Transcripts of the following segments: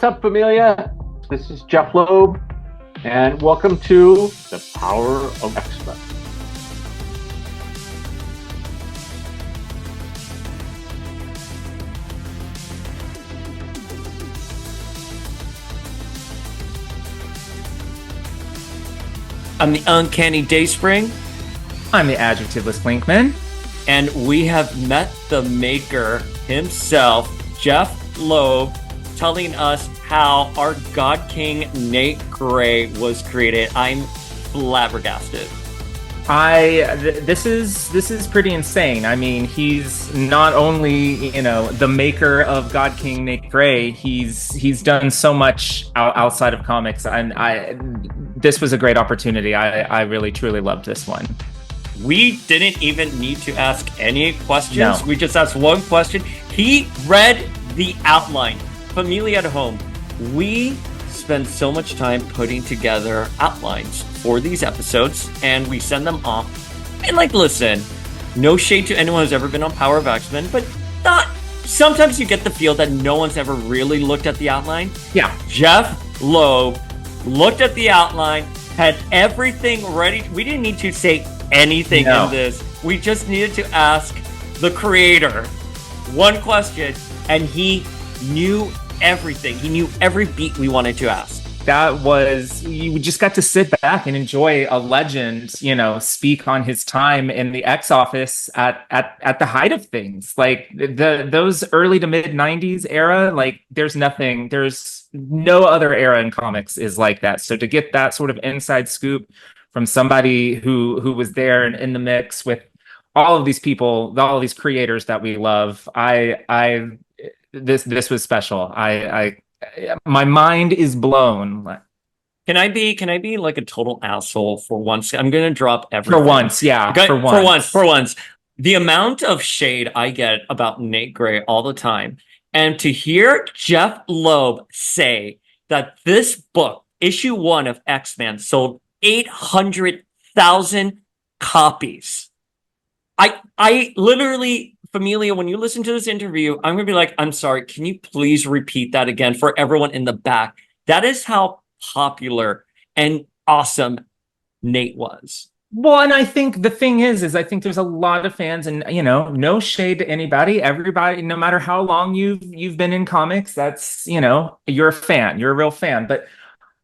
What's up, familia? This is Jeph Loeb, and welcome to the Power of X-Men. I'm the Uncanny Dayspring. I'm the Adjectiveless Blinkman. And we have met the maker himself, Jeph Loeb, telling us how our God King Nate Gray was created. I'm flabbergasted. This is pretty insane. I mean, he's not only, the maker of God King Nate Gray, he's done so much outside of comics, and this was a great opportunity. I really truly loved this one. We didn't even need to ask any questions. No. We just asked one question. He read the outline. Familia at home, we spend so much time putting together outlines for these episodes, and we send them off. And listen, no shade to anyone who's ever been on Power of X-Men, but sometimes you get the feel that no one's ever really looked at the outline. Yeah. Jeph Loeb looked at the outline, had everything ready. We didn't need to say anything in this. We just needed to ask the creator one question, and he knew everything. He knew every beat we wanted to ask. You just got to sit back and enjoy a legend, speak on his time in the X office at the height of things. Those early to mid 90s era, there's no other era in comics is like that. So to get that sort of inside scoop from somebody who was there and in the mix with all of these people, all of these creators that we love, this was special. My mind is blown. Can I be like a total asshole for once? I'm gonna drop everything. For once, yeah. Okay, for once. The amount of shade I get about Nate Gray all the time, and to hear Jeph Loeb say that this book, issue 1 of X-Men, sold 800,000 copies. I literally, Familia, when you listen to this interview, I'm going to be like, I'm sorry, can you please repeat that again for everyone in the back? That is how popular and awesome Nate was. Well, and I think the thing is I think there's a lot of fans, and no shade to anybody. Everybody, no matter how long you've been in comics, that's you're a fan, you're a real fan. But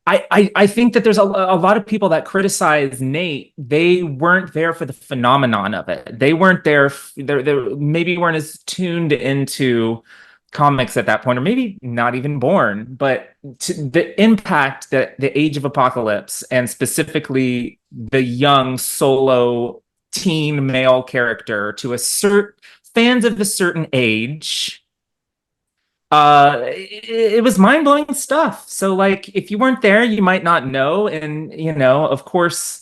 I think that there's a lot of people that criticize Nate. They weren't there for the phenomenon of it. They weren't there. They maybe weren't as tuned into comics at that point, or maybe not even born. But the impact that the Age of Apocalypse, and specifically the young solo teen male character to fans of a certain age, it was mind-blowing stuff. So if you weren't there, you might not know. And of course,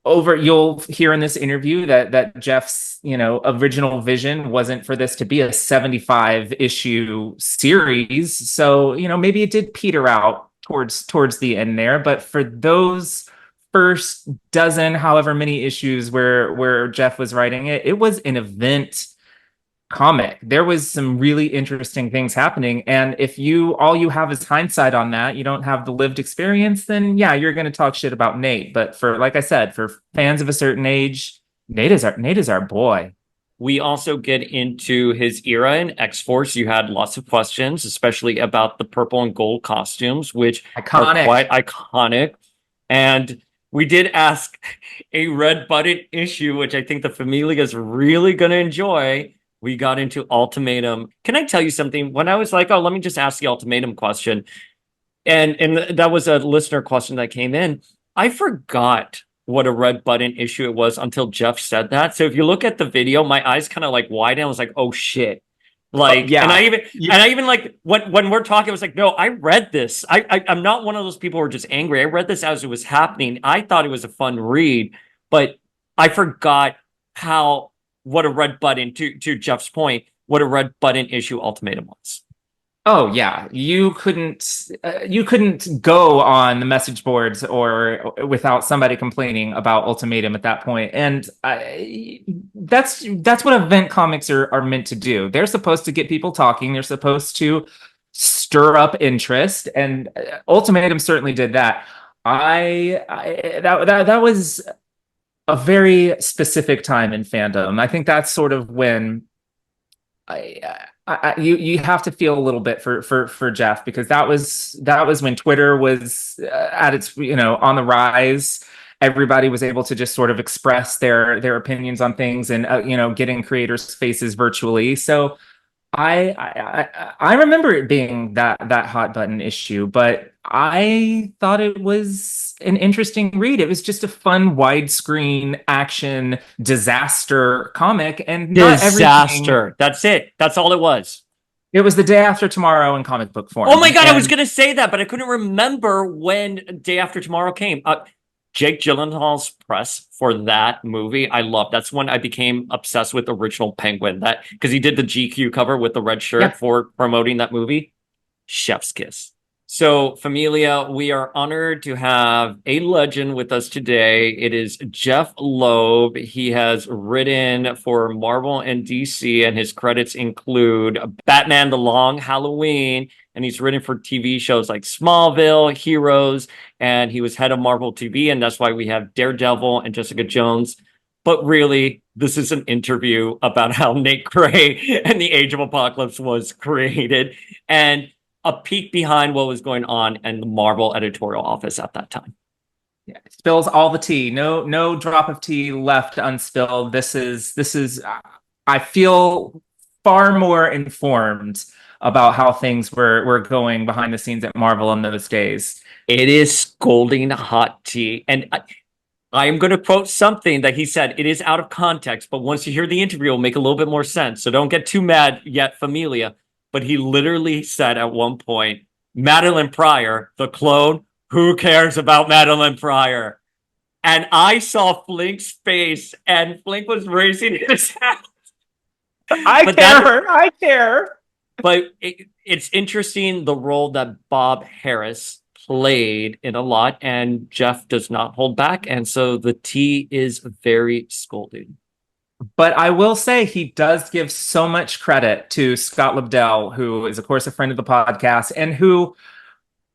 you'll hear in this interview that Jeff's original vision wasn't for this to be a 75 issue series. So maybe it did peter out towards the end there, but for those first dozen, however many issues where Jeph was writing it, it was an event comic. There was some really interesting things happening, and if all you have is hindsight on that, you don't have the lived experience, then yeah, you're going to talk shit about Nate. But like I said, for fans of a certain age, Nate is our boy. We also get into his era in X-Force. You had lots of questions, especially about the purple and gold costumes, which are quite iconic. And we did ask a red button issue, which I think the Familia is really going to enjoy. We got into Ultimatum. Can I tell you something? When I was like, oh, let me just ask the Ultimatum question, and that was a listener question that came in, I forgot what a red button issue it was until Jeph said that. So if you look at the video, my eyes kind of widened. I was like, oh shit. Yeah. And I even when we're talking, I was like, no, I read this. I'm not one of those people who are just angry. I read this as it was happening. I thought it was a fun read, but I forgot what a red button, to Jeff's point, what a red button issue Ultimatum was. Oh yeah, you couldn't go on the message boards or without somebody complaining about Ultimatum at that point. And that's what event comics are meant to do. They're supposed to get people talking. They're supposed to stir up interest, and Ultimatum certainly did that. That was a very specific time in fandom. I think that's sort of when you have to feel a little bit for Jeph, because that was when Twitter was at its, on the rise. Everybody was able to just sort of express their opinions on things, and get in creators' faces virtually. So I remember it being that hot button issue, but I thought it was an interesting read. It was just a fun widescreen action disaster comic, and not everything. Disaster. That's it. That's all it was. It was the day after tomorrow in comic book form. Oh my God, I was going to say that, but I couldn't remember when Day After Tomorrow came. Jake Gyllenhaal's press for that movie, I loved. That's when I became obsessed with Original Penguin. That because he did the GQ cover with the red shirt for promoting that movie. Chef's kiss. So, Familia, we are honored to have a legend with us today. It is Jeph Loeb. He has written for Marvel and DC, and his credits include Batman: The Long Halloween, and he's written for TV shows like Smallville, Heroes, and he was head of Marvel TV, and that's why we have Daredevil and Jessica Jones. But really, this is an interview about how Nate Gray and the Age of Apocalypse was created, and a peek behind what was going on in the Marvel editorial office at that time. Yeah, it spills all the tea. No drop of tea left unspilled. This is. I feel far more informed about how things were going behind the scenes at Marvel in those days. It is scalding hot tea, and I am going to quote something that he said. It is out of context, but once you hear the interview, it'll make a little bit more sense. So don't get too mad yet, Familia. But he literally said at one point, Madeline Pryor, the clone, who cares about Madeline Pryor? And I saw Flink's face, and Flink was raising his hand. I care. But it's interesting the role that Bob Harris played in a lot, and Jeph does not hold back. And so the tea is very scalding. But I will say he does give so much credit to Scott Lobdell, who is, of course, a friend of the podcast, and who,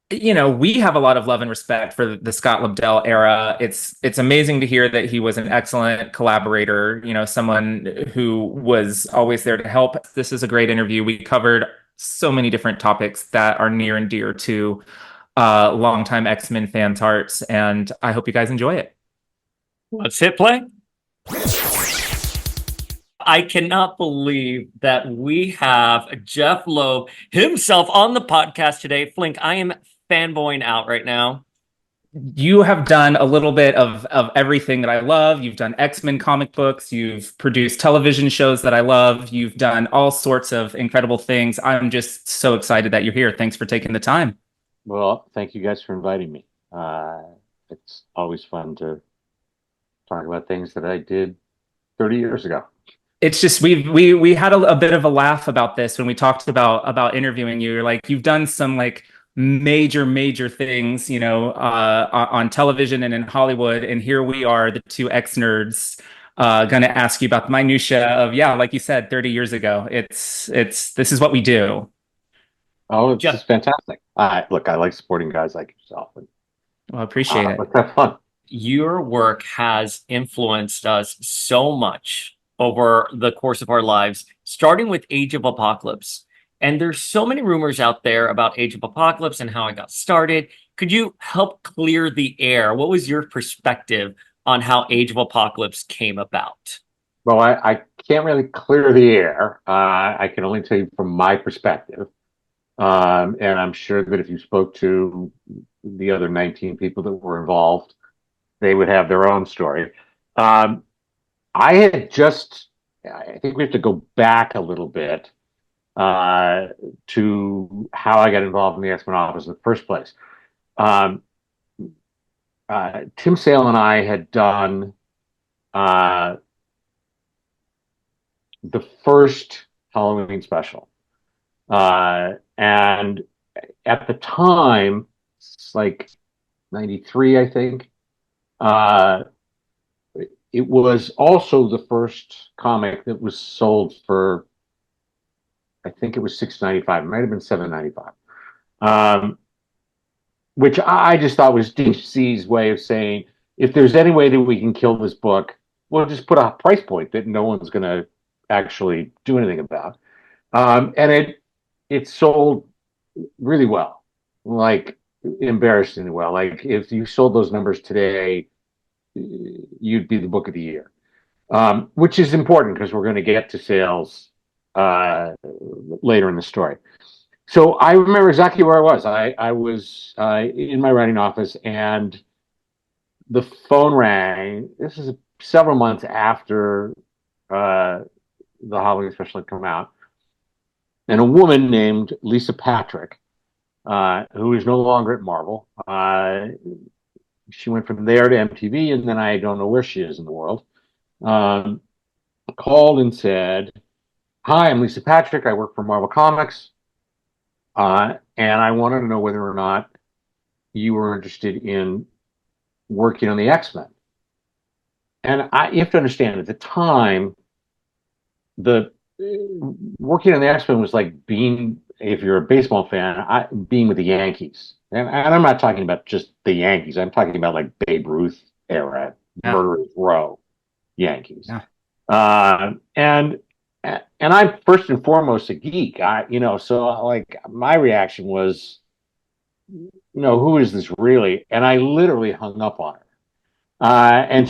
we have a lot of love and respect for the Scott Lobdell era. It's amazing to hear that he was an excellent collaborator, someone who was always there to help. This is a great interview. We covered so many different topics that are near and dear to longtime X-Men fans' hearts, and I hope you guys enjoy it. Let's hit play. I cannot believe that we have Jeph Loeb himself on the podcast today. Flink, I am fanboying out right now. You have done a little bit of everything that I love. You've done X-Men comic books. You've produced television shows that I love. You've done all sorts of incredible things. I'm just so excited that you're here. Thanks for taking the time. Well, thank you guys for inviting me. It's always fun to talk about things that I did 30 years ago. It's just we had a bit of a laugh about this when we talked about interviewing you. You're like, you've done some like major things, on television and in Hollywood, and here we are, the two X nerds, going to ask you about the minutia of, like you said, 30 years ago. This is what we do. Oh, it's just fantastic. Look, I like supporting guys like yourself. Well, I appreciate it. Let's have fun. Your work has influenced us so much over the course of our lives, starting with Age of Apocalypse. And there's so many rumors out there about Age of Apocalypse and how it got started. Could you help clear the air? What was your perspective on how Age of Apocalypse came about? Well, I can't really clear the air. I can only tell you from my perspective. And I'm sure that if you spoke to the other 19 people that were involved, they would have their own story. I think we have to go back a little bit to how I got involved in the X-Men office in the first place. Tim Sale and I had done the first Halloween special. And at the time, it's like 93, I think. It was also the first comic that was sold for I think it was $6.95. It might have been $7.95. Um, which I just thought was DC's way of saying, if there's any way that we can kill this book, we'll just put a price point that no one's going to actually do anything about. And it sold really well, like embarrassingly well. Like if you sold those numbers today, you'd be the book of the year, which is important because we're going to get to sales later in the story. So I remember exactly where I was. I was in my writing office, and the phone rang. This is several months after uh, the Halloween special had come out, and a woman named Lisa Patrick, who is no longer at Marvel. She went from there to MTV, and then I don't know where she is in the world. Um, Called and said, "Hi, I'm Lisa Patrick. I work for Marvel Comics, and I wanted to know whether or not you were interested in working on the X-Men." And you have to understand, at the time, the working on the X-Men was like being, if you're a baseball fan, being with the Yankees. And I'm not talking about just the Yankees. I'm talking about like Babe Ruth era, Yeah. Murderers Row Yankees. Yeah. And I'm first and foremost a geek. So like my reaction was, who is this really? And I literally hung up on her. And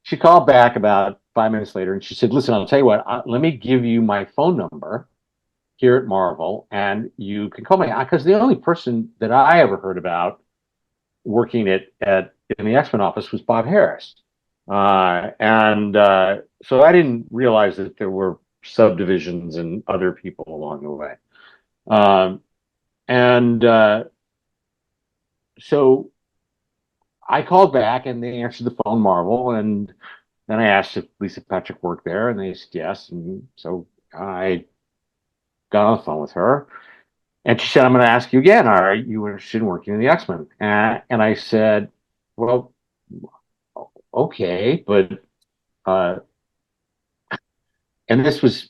she called back about 5 minutes later, and she said, "Listen, I'll tell you what. Let me give you my phone number here at Marvel, and you can call me." Because the only person that I ever heard about working in the X-Men office was Bob Harris, and so I didn't realize that there were subdivisions and other people along the way. And so I called back, and they answered the phone, Marvel, and then I asked if Lisa Patrick worked there, and they said yes. And so I got on the phone with her, and she said, "I'm going to ask you again. Are you interested in working in the X-Men?" And I said, "Well, okay, but," uh, and this was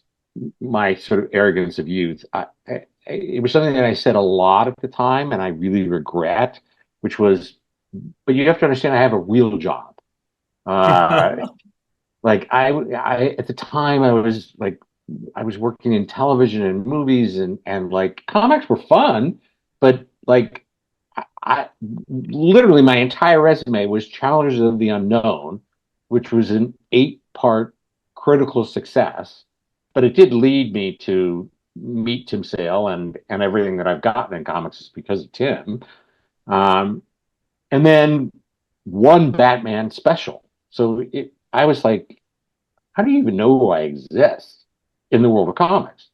my sort of arrogance of youth. It was something that I said a lot at the time, and I really regret, which was, "But you have to understand, I have a real job." Uh, like at the time, I was working in television and movies, and like comics were fun, but like I literally my entire resume was Challengers of the Unknown, which was an 8-part critical success, but it did lead me to meet Tim Sale, and everything that I've gotten in comics is because of Tim. Um, and then one Batman special. So I was like, how do you even know who I exist in the world of comics?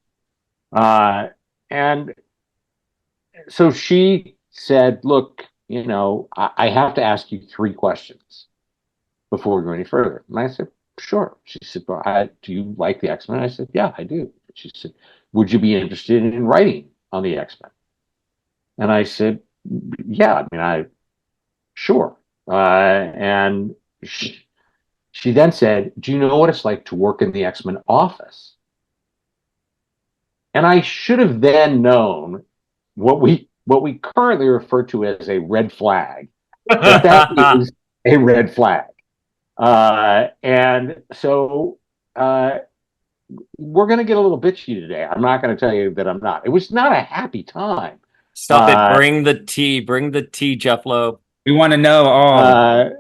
And so she said, "Look, I have to ask you 3 questions before we go any further." And I said, "Sure." She said, "Well, do you like the X-Men?" I said, "Yeah, I do." She said, "Would you be interested in writing on the X-Men?" And I said, "Yeah, I mean, sure." And she then said, "Do you know what it's like to work in the X-Men office?" And I should have then known what we currently refer to as a red flag, that is a red flag. And so we're going to get a little bitchy today. I'm not going to tell you that I'm not. It was not a happy time. Stop it. Bring the tea. Bring the tea, Jeph Loeb. We want to know all.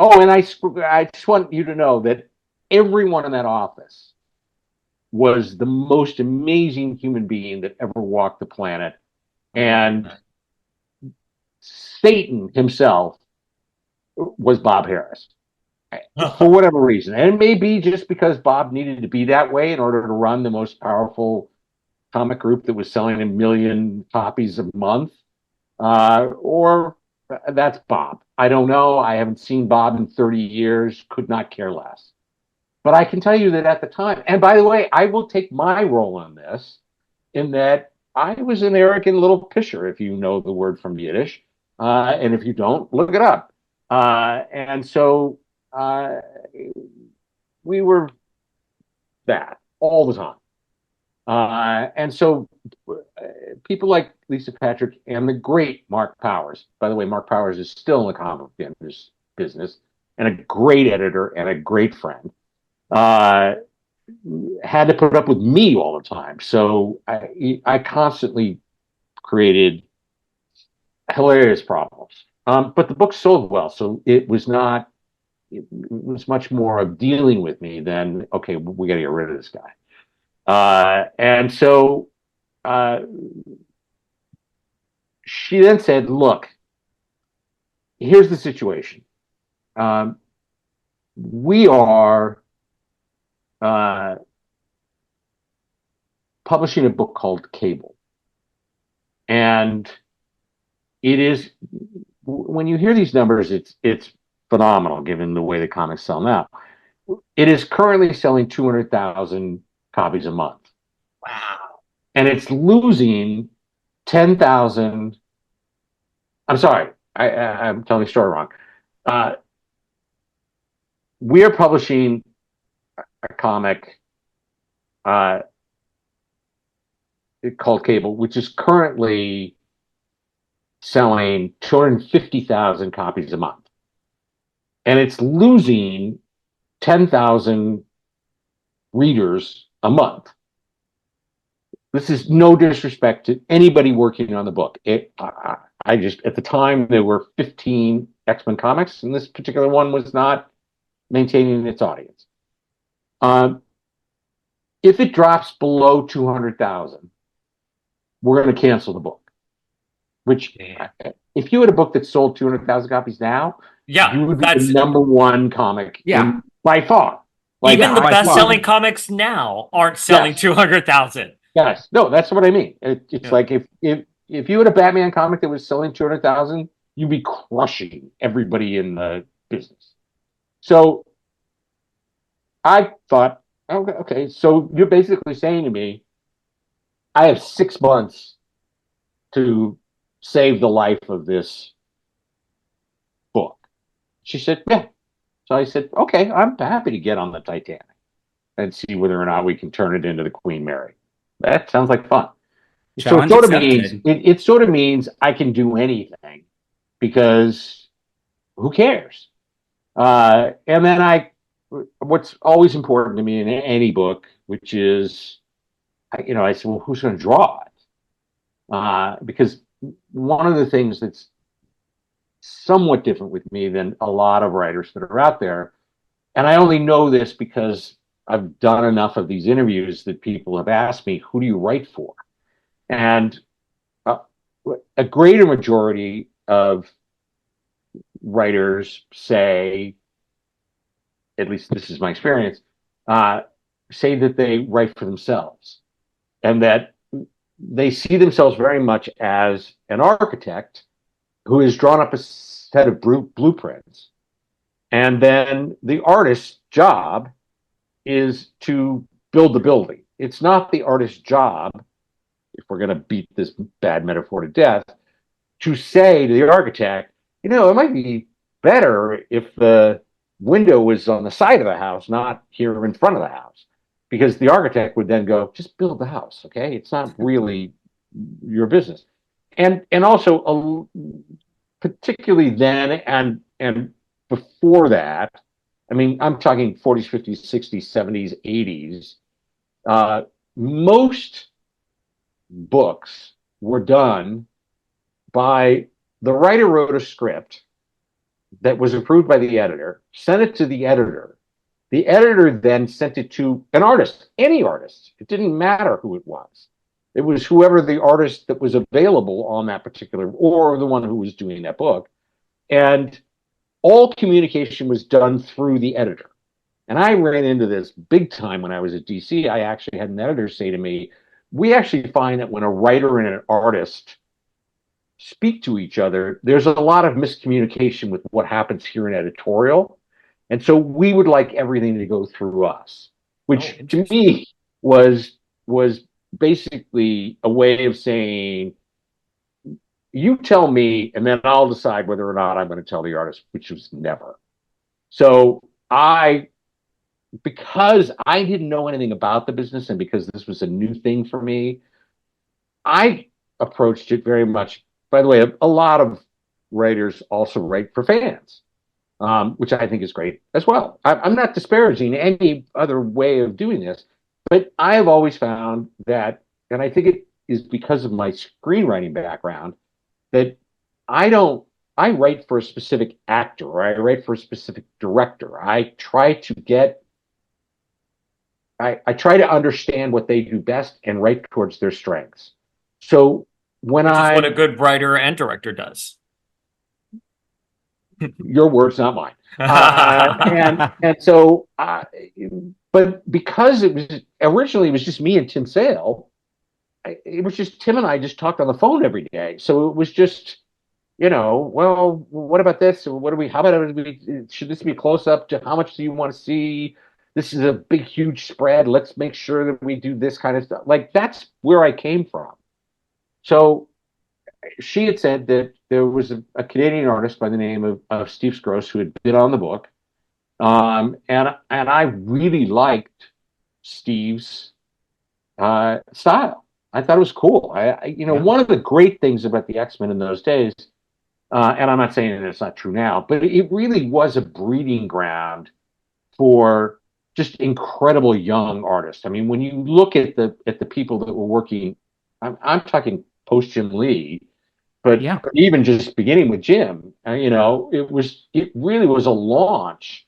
Oh, and I just want you to know that everyone in that office was the most amazing human being that ever walked the planet. And Satan himself was Bob Harris for whatever reason. And it may be just because Bob needed to be that way in order to run the most powerful comic group that was selling 1 million copies a month. Or that's Bob. I don't know. I haven't seen Bob in 30 years, could not care less. But I can tell you that at the time, and by the way, I will take my role in this, in that I was an arrogant little pisher, if you know the word from Yiddish. And if you don't, look it up. And so we were that all the time. And so people like Lisa Patrick and the great Mark Powers, by the way, Mark Powers is still in the comic business and a great editor and a great friend, uh, had to put up with me all the time. So I constantly created hilarious problems. But the book sold well, so it was not. It was much more of dealing with me than okay, we got to get rid of this guy. And so uh, she then said, "Look, here's the situation. Um, we are uh, publishing a book called Cable, and it is when you hear these numbers, it's phenomenal given the way the comics sell now. It is currently selling 200,000 copies a month, Wow. and it's losing 10,000. I'm sorry, I'm telling the story wrong. Uh, we are publishing a comic uh, called Cable, which is currently selling 250,000 copies a month. And it's losing 10,000 readers a month. This is no disrespect to anybody working on the book. I just, at the time, there were 15 X-Men comics, and this particular one was not maintaining its audience. Um, if it drops below 200,000, we're going to cancel the book. Which, if you had a book that sold 200,000 copies now, you would be the number one comic by far. Like, even the best-selling comics now aren't selling 200,000. Yes, no, that's what I mean. It's like if you had a Batman comic that was selling 200,000, you'd be crushing everybody in the business. So I thought, okay, so you're basically saying to me, I have 6 months to save the life of this book. She said, yeah. So I said, okay, I'm happy to get on the Titanic and see whether or not we can turn it into the Queen Mary. That sounds like fun. Challenge so accepted. it sort of means I can do anything because who cares? And then what's always important to me in any book, which is, I said, well, who's going to draw it? Because one of the things that's somewhat different with me than a lot of writers that are out there, and I only know this because I've done enough of these interviews that people have asked me, who do you write for? And a greater majority of writers say, at least this is my experience, say that they write for themselves and that they see themselves very much as an architect who has drawn up a set of blueprints. And then the artist's job is to build the building. It's not the artist's job, if we're going to beat this bad metaphor to death, to say to the architect, it might be better if the window was on the side of the house, not here in front of the house. Because the architect would then go, just build the house, okay? It's not really your business. And also, particularly then and before that, I mean, I'm talking 40s, 50s, 60s, 70s, 80s. Most books were done by the writer wrote a script that was approved by the editor, sent it to the editor. The editor then sent it to an artist, any artist. It didn't matter who it was. It was whoever the artist that was available on that particular, or the one who was doing that book. And all communication was done through the editor. And I ran into this big time when I was at DC. I actually had an editor say to me, we actually find that when a writer and an artist speak to each other, there's a lot of miscommunication with what happens here in editorial. And so we would like everything to go through us, which to me was basically a way of saying, you tell me, and then I'll decide whether or not I'm going to tell the artist, which was never. So I because I didn't know anything about the business and because this was a new thing for me, I approached it very much. By the way, a lot of writers also write for fans, which I think is great as well. I'm not disparaging any other way of doing this, but I've always found that, and I think it is because of my screenwriting background, that I don't, I write for a specific actor or I write for a specific director. I try to understand what they do best and write towards their strengths. So when Which is what a good writer and director does. Your words, not mine. And so, but because it was originally it was just me and Tim Sale, it was just Tim and I just talked on the phone every day. So it was just, well, what about this? What do we? How about should this be close up to how much do you want to see? This is a big, huge spread. Let's make sure that we do this kind of stuff. Like that's where I came from. So she had said that there was a Canadian artist by the name of Steve Scroce who had been on the book, and I really liked Steve's style. I thought it was cool. One of the great things about the X-Men in those days, and I'm not saying that it's not true now, but it really was a breeding ground for just incredible young artists. I mean, when you look at the people that were working, I'm talking post Jim Lee, but even just beginning with Jim, it really was a launch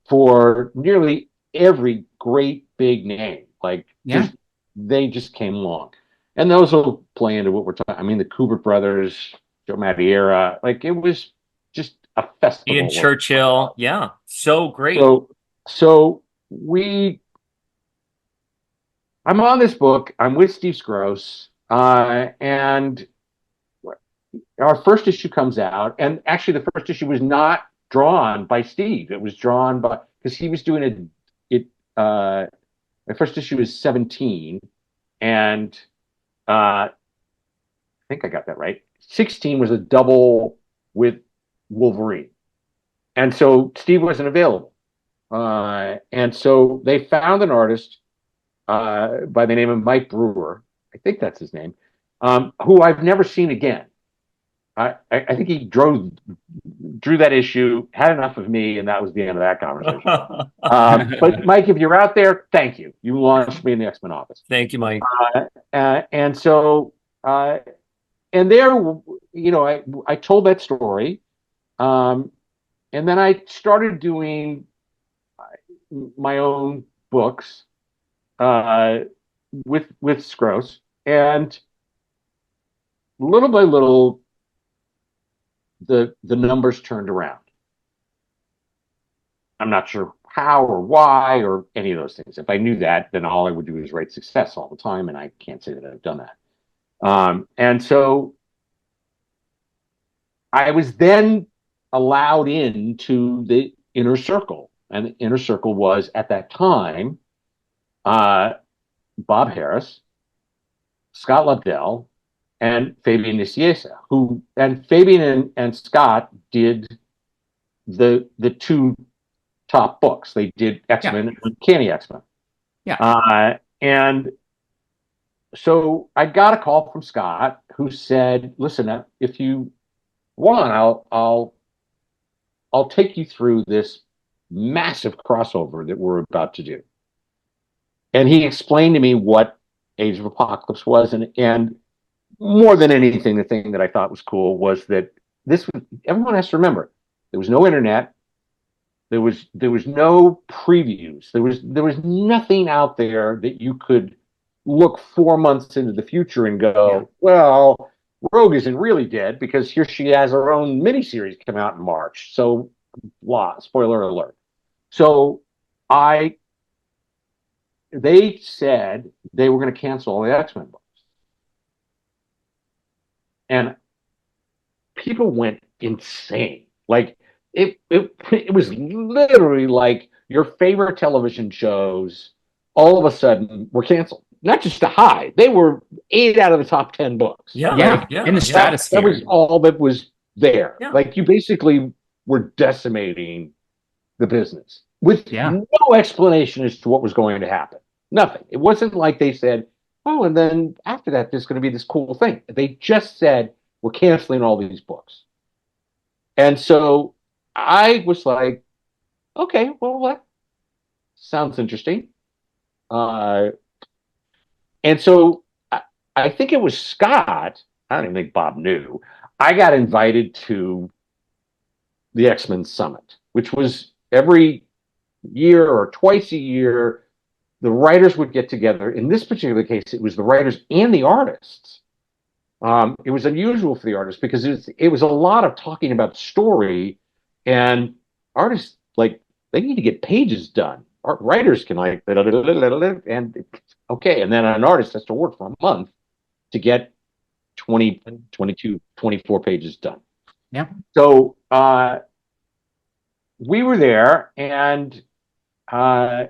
for nearly every great big name. Like they just came along, and those will play into what we're talking. I mean, the Kubert brothers, Joe Madureira, like it was just a festival. Ian Churchill, yeah, so great. So I'm on this book. I'm with Steve Scroce, and our first issue comes out, and actually the first issue was not drawn by Steve. It was drawn by because he was doing it. My first issue is 17, and I think I got that right. 16 was a double with Wolverine, and so Steve wasn't available, and so they found an artist by the name of Mike Brewer. I think that's his name, who I've never seen again. I think he drew that issue, had enough of me, and that was the end of that conversation. But Mike, if you're out there, thank you. You launched me in the X-Men office. Thank you, Mike. And so, and there, I told that story, and then I started doing my own books with Scroce, and little by little, the numbers turned around. I'm not sure how or why or any of those things. If I knew that, then all I would do is write success all the time, and I can't say that I've done that. And so I was then allowed into the inner circle, and the inner circle was at that time Bob Harris, Scott Lobdell, and Fabian Nicieza, and Fabian and Scott did the two top books. They did X-Men and Uncanny X-Men. And so I got a call from Scott who said, "Listen, if you want, I'll take you through this massive crossover that we're about to do." And he explained to me what Age of Apocalypse was, and more than anything, the thing that I thought was cool was that everyone has to remember, there was no internet, there was no previews, there was nothing out there that you could look 4 months into the future and go, well, Rogue isn't really dead because here she has her own miniseries come out in March. So, blah, spoiler alert. So they said they were going to cancel all the X-Men books. And people went insane. Like it was literally like your favorite television shows all of a sudden were canceled. Not just to hide, they were 8 out of the top 10 books. In the stratosphere. That was all that was there. Like you basically were decimating the business. with Yeah. no explanation as to what was going to happen. Nothing. It wasn't like they said, oh, and then after that, there's going to be this cool thing. They just said, we're canceling all these books. And so I was like, okay, well, that sounds interesting. Uh, and so I think it was Scott. I don't even think Bob knew. I got invited to the X-Men Summit, which was every year or twice a year. The writers would get together. In this particular case, it was the writers and the artists. It was unusual for the artists because it was a lot of talking about story, and artists like they need to get pages done. Writers can like and okay, and then an artist has to work for a month to get 20, 22, 24 pages done. Yeah. So we were there, and uh,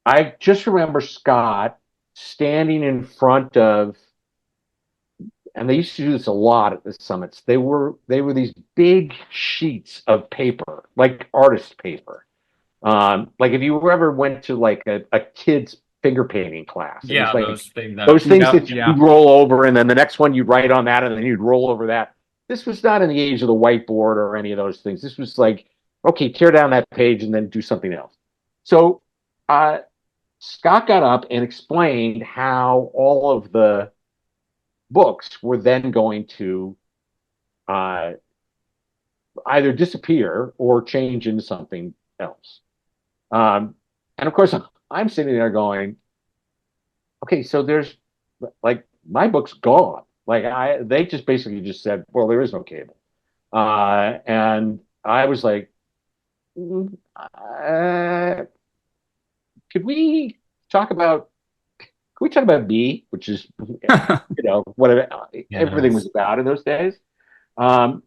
I just remember Scott standing in front of, and they used to do this a lot at the summits. They were these big sheets of paper, like artist paper. Like if you ever went to like a kid's finger painting class, it was Yeah, like those things that you'd roll over, and then the next one you'd write on that, and then you'd roll over that. This was not in the age of the whiteboard or any of those things. This was like, okay, tear down that page and then do something else. So uh, Scott got up and explained how all of the books were then going to uh, either disappear or change into something else. And of course, I'm sitting there going, okay, so there's like my book's gone. Like they just basically just said, well, there is no cable. And I was like, could we talk about B, which is whatever everything was about in those days. And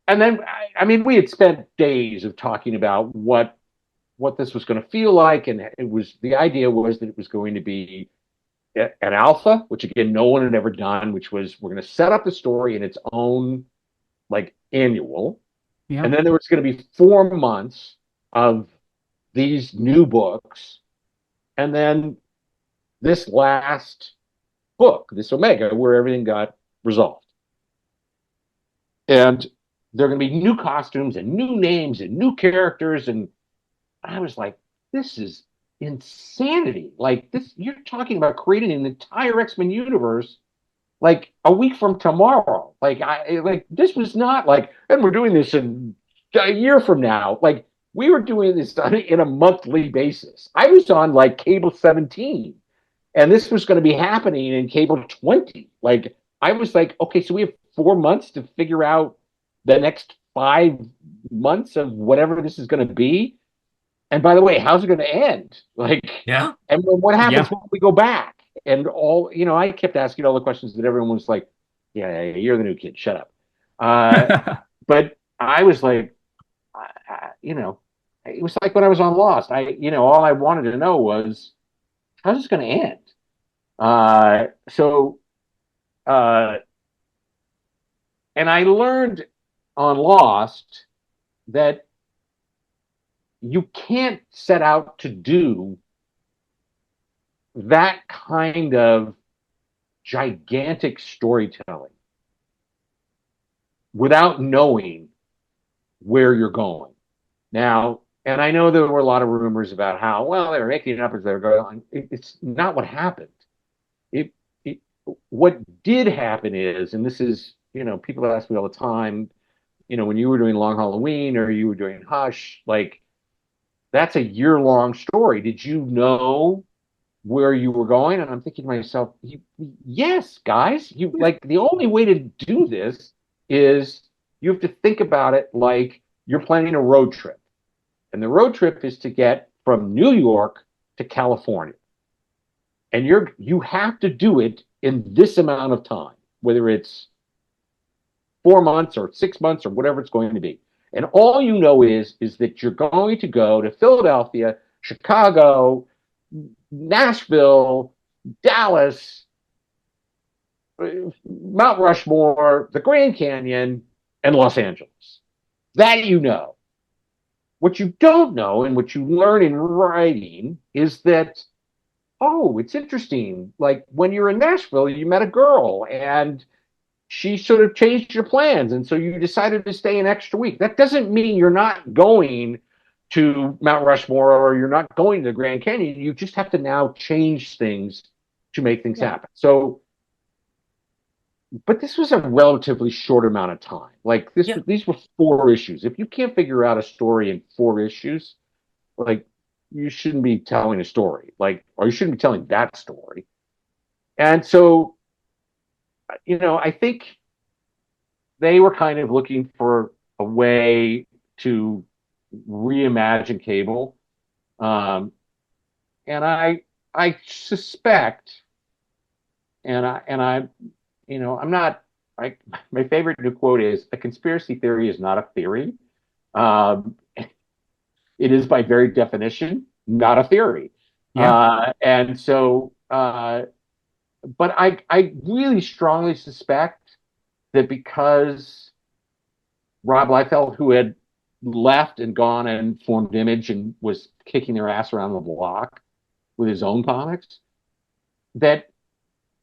then I mean we had spent days of talking about what this was going to feel like, and the idea was that it was going to be an alpha, which again no one had ever done, which was we're going to set up the story in its own like annual, and then there was going to be 4 months of these new books, and then this last book, this Omega, where everything got resolved. And there are going to be new costumes and new names and new characters. And I was like, this is insanity. Like this, you're talking about creating an entire X-Men universe like a week from tomorrow. Like this was not like, and we're doing this in a year from now. Like we were doing this in a monthly basis. I was on like cable 17, and this was going to be happening in cable 20. Like I was like, okay, so we have 4 months to figure out the next 5 months of whatever this is going to be. And by the way, how's it going to end? Like, Yeah. and what happens when we go back? And all, I kept asking all the questions that everyone was like, yeah, you're the new kid, shut up. But I was like, it was like when I was on Lost. All I wanted to know was, how's this going to end? So, and I learned on Lost that you can't set out to do that kind of gigantic storytelling without knowing where you're going. Now, and I know there were a lot of rumors about how, well, they were making it up as they were going on. It's not what happened. It, it what did happen is, and this is, people ask me all the time, when you were doing Long Halloween or you were doing Hush, like that's a year-long story. Did you know where you were going? And I'm thinking to myself, yes, guys, you like the only way to do this is you have to think about it like you're planning a road trip. And the road trip is to get from New York to California. And you have to do it in this amount of time, whether it's 4 months or 6 months or whatever it's going to be. And all you know is that you're going to go to Philadelphia, Chicago, Nashville, Dallas, Mount Rushmore, the Grand Canyon, and Los Angeles. That you know. what you don't know and what you learn in writing is that, oh, it's interesting. Like when you were in Nashville, you met a girl and she sort of changed your plans. And so you decided to stay an extra week. That doesn't mean you're not going to Mount Rushmore or you're not going to the Grand Canyon. You just have to now change things to make things happen. So, but this was a relatively short amount of time. Like these were 4 issues. If you can't figure out a story in 4 issues, like you shouldn't be telling a story, like, or you shouldn't be telling that story. And so, I think they were kind of looking for a way to reimagine cable. And I suspect, and I'm not, my favorite new quote is, a conspiracy theory is not a theory. It is by very definition not a theory. And so, but I really strongly suspect that because Rob Liefeld, who had left and gone and formed Image and was kicking their ass around the block with his own comics, that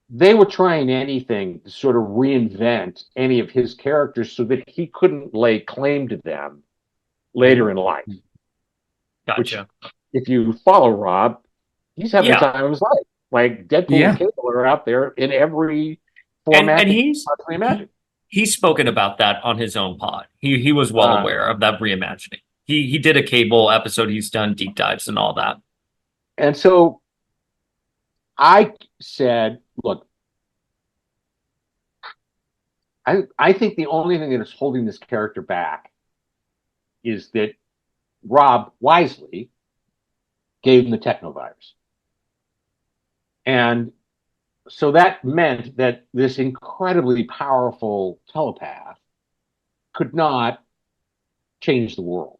they were trying anything to sort of reinvent any of his characters so that he couldn't lay claim to them later in life. Gotcha. Which, if you follow Rob, he's having the time of his life. Like Deadpool and Cable are out there in every format and he's reimagined. He's spoken about that on his own pod. He was well aware of that reimagining. He did a Cable episode. He's done deep dives and all that. And so I said, look, I think the only thing that is holding this character back is that Rob wisely gave him the technovirus. And so that meant that this incredibly powerful telepath could not change the world,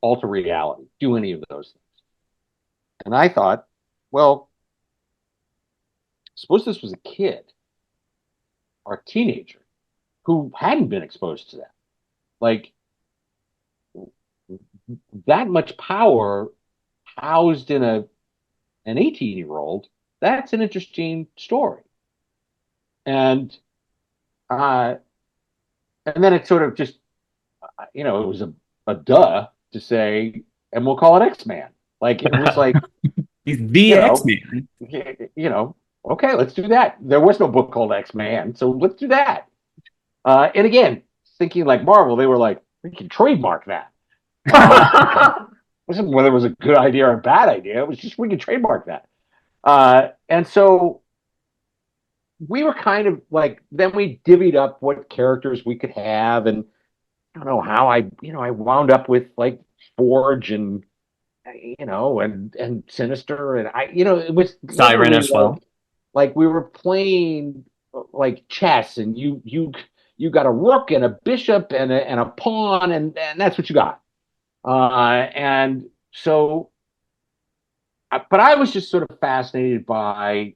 alter reality, do any of those things. And I thought, well, suppose this was a kid or a teenager who hadn't been exposed to that. Like, that much power housed in an 18-year-old, that's an interesting story. And then it sort of just, it was a duh to say, and we'll call it X-Man. Like, it was like, he's the X-Man. Okay, let's do that. There was no book called X-Man, so let's do that. And again, thinking like Marvel, they were like, we can trademark that. It wasn't whether it was a good idea or a bad idea. It was just, we can trademark that. And so we were kind of like, then we divvied up what characters we could have. And I don't know how I wound up with like Forge and, and Sinister. And it was Siren as well. Like we were playing like chess, and you got a rook and a bishop and a pawn, and that's what you got. And so, but I was just sort of fascinated by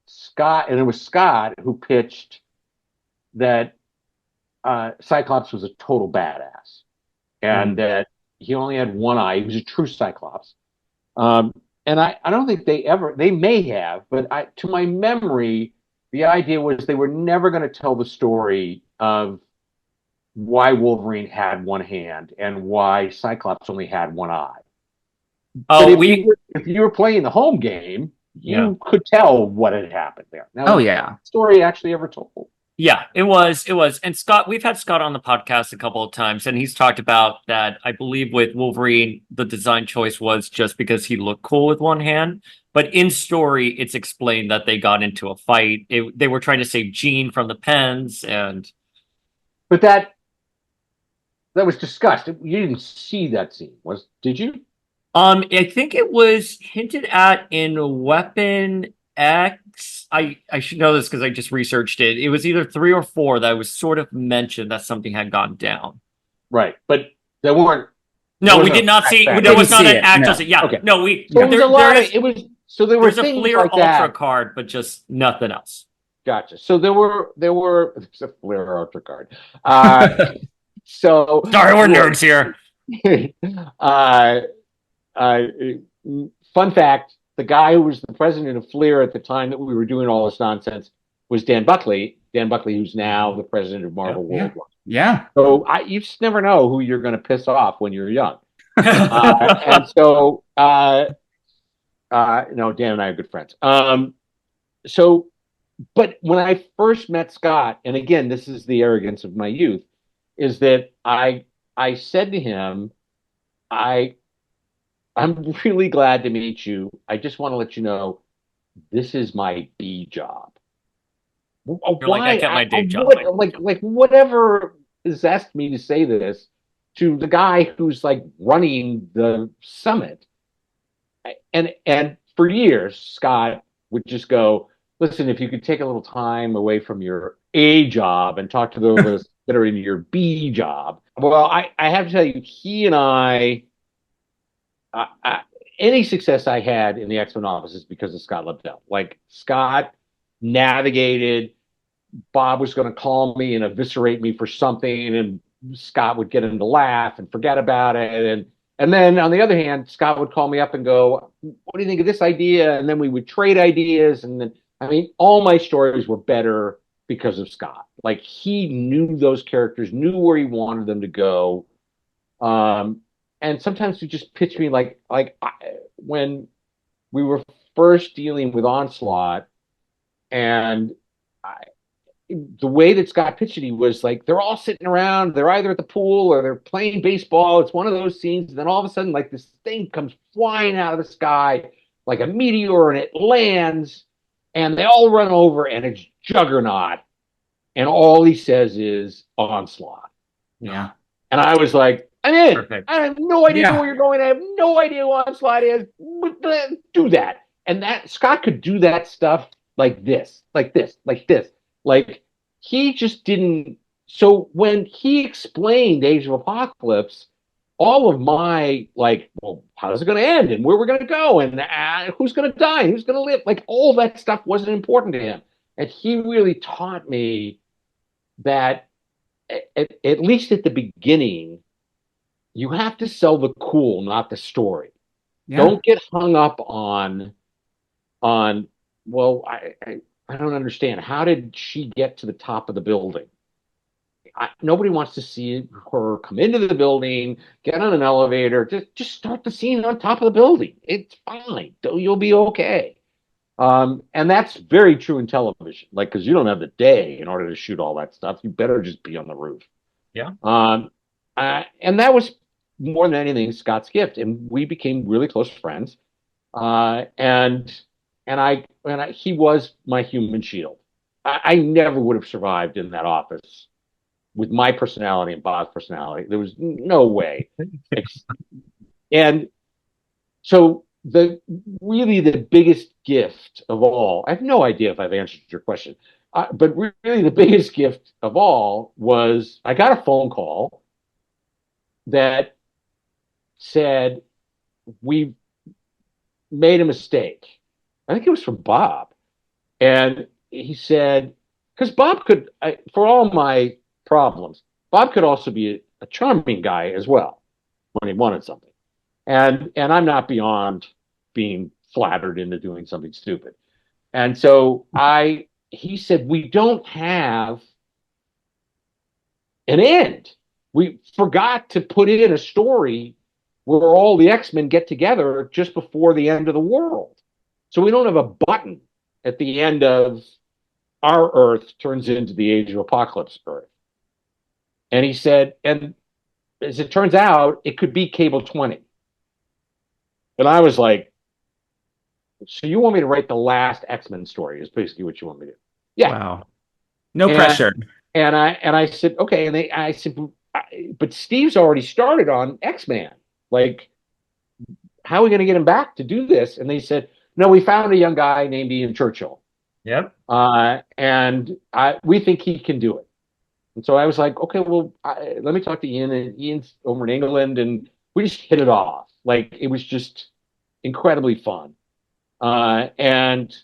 Scott, and it was Scott who pitched that Cyclops was a total badass, and that he only had one eye. He was a true Cyclops. And I don't think they may have, but to my memory, the idea was they were never going to tell the story of why Wolverine had one hand and why Cyclops only had one eye. Oh, if you were playing the home game, you could tell what had happened there. Now, the story actually ever told. Yeah, it was. And Scott, we've had Scott on the podcast a couple of times, and he's talked about that. I believe with Wolverine, the design choice was just because he looked cool with one hand. But in story, it's explained that they got into a fight. They were trying to save Jean from the pens, but that was discussed. You didn't see that scene, did you? I think it was hinted at in Weapon X. I should know this because I just researched it. It was either 3 or 4 that was sort of mentioned that something had gone down. Right, but there weren't. No, we did not see. There was not an actual. Yeah, okay. No, we. So there was. So there was a Fleer like Ultra that. card, but just nothing else. Gotcha. So there were. There's a Fleer Ultra card. So sorry, we're nerds here. uh, uh, Fun fact: the guy who was the president of Fleer at the time that we were doing all this nonsense was Dan Buckley. Dan Buckley, who's now the president of Marvel Yep. Yeah. Worldwide. Yeah. So you just never know who you're going to piss off when you're young. And so, no, Dan and I are good friends. So, but when I first met Scott, and again, this is the arrogance of my youth, is that I said to him, I I'm really glad to meet you. I just want to let you know this is my B job. You're like, I Why? kept my day job. What, like whatever possessed me to say this to the guy who's like running the summit. And for years, Scott would just go, listen, if you could take a little time away from your A job and talk to those of us that are in your B job. Well, I have to tell you, he and I any success I had in the X-Men office is because of Scott Lobdell. Like Scott navigated. Bob was going to call me and eviscerate me for something, and Scott would get him to laugh and forget about it. And then on the other hand, Scott would call me up and go, "What do you think of this idea?" And then we would trade ideas. And then, I mean, all my stories were better because of Scott. Like he knew those characters, knew where he wanted them to go. Um, and sometimes he just pitched me when we were first dealing with Onslaught, and I, the way that Scott pitched it, he was like, they're all sitting around, they're either at the pool or they're playing baseball. It's one of those scenes, and then all of a sudden, like this thing comes flying out of the sky like a meteor, and it lands, and they all run over, and it's Juggernaut, and all he says is Onslaught. Yeah. And I was like, I'm in. Perfect. I have no idea Yeah. where you're going. I have no idea what Onslaught is. Do that. And that Scott could do that stuff like this, like this, like this. Like he just didn't. So when he explained Age of Apocalypse, all of my like, well, how's it going to end, and where we're going to go, and who's going to die, and who's going to live, like all that stuff wasn't important to him. And he really taught me that at least at the beginning, you have to sell the cool, not the story. Yeah. Don't get hung up on well, I don't understand. How did she get to the top of the building? Nobody wants to see her come into the building, get on an elevator. Just start the scene on top of the building. It's fine. You'll be okay. And that's very true in television. Like, because you don't have the day in order to shoot all that stuff. You better just be on the roof. Yeah. And that was more than anything Scott's gift, and we became really close friends. And he was my human shield. I never would have survived in that office with my personality and Bob's personality. There was no way. And so the biggest gift of all, I have no idea if I've answered your question, but really the biggest gift of all was I got a phone call that said, we made a mistake. I think it was from Bob. And he said, because Bob could, for all my problems, Bob could also be a charming guy as well when he wanted something. And I'm not beyond being flattered into doing something stupid. And so he said, we don't have an end. We forgot to put in a story where all the X-Men get together just before the end of the world. So we don't have a button at the end of our Earth turns into the Age of Apocalypse Earth. And he said, and as it turns out, it could be Cable 20. And I was like, so you want me to write the last X-Men story is basically what you want me to do. Yeah. Wow. No pressure. And I said, okay. And I said, but Steve's already started on X-Man. Like, how are we going to get him back to do this? And they said, no, we found a young guy named Ian Churchill. Yep. And we think he can do it. And so I was like, okay, well, let me talk to Ian. And Ian's over in England, and we just hit it off. Like, it was just incredibly fun. And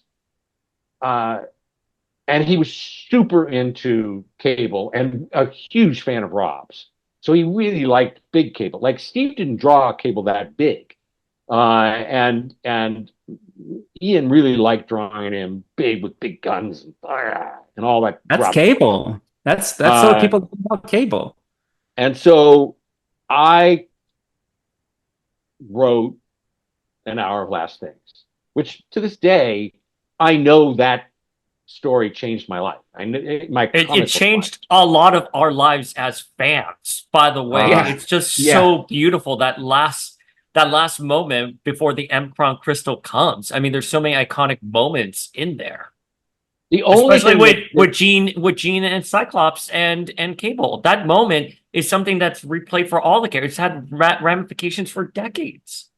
he was super into Cable and a huge fan of Rob's. So he really liked big Cable. Like Steve didn't draw Cable that big, and Ian really liked drawing him big with big guns and all that. That's Rough. Cable. That's what Uh, people think about Cable. and so I wrote An Hour of Last Things, which to this day I know that story changed my life. It changed a lot of our lives as fans, by the way. Yeah. It's just Yeah. so beautiful, that last moment before the Emcron crystal comes. I mean, there's so many iconic moments in there. The only Especially thing with Jean and Cyclops and Cable. That moment is something that's replayed for all the characters. It's had ramifications for decades.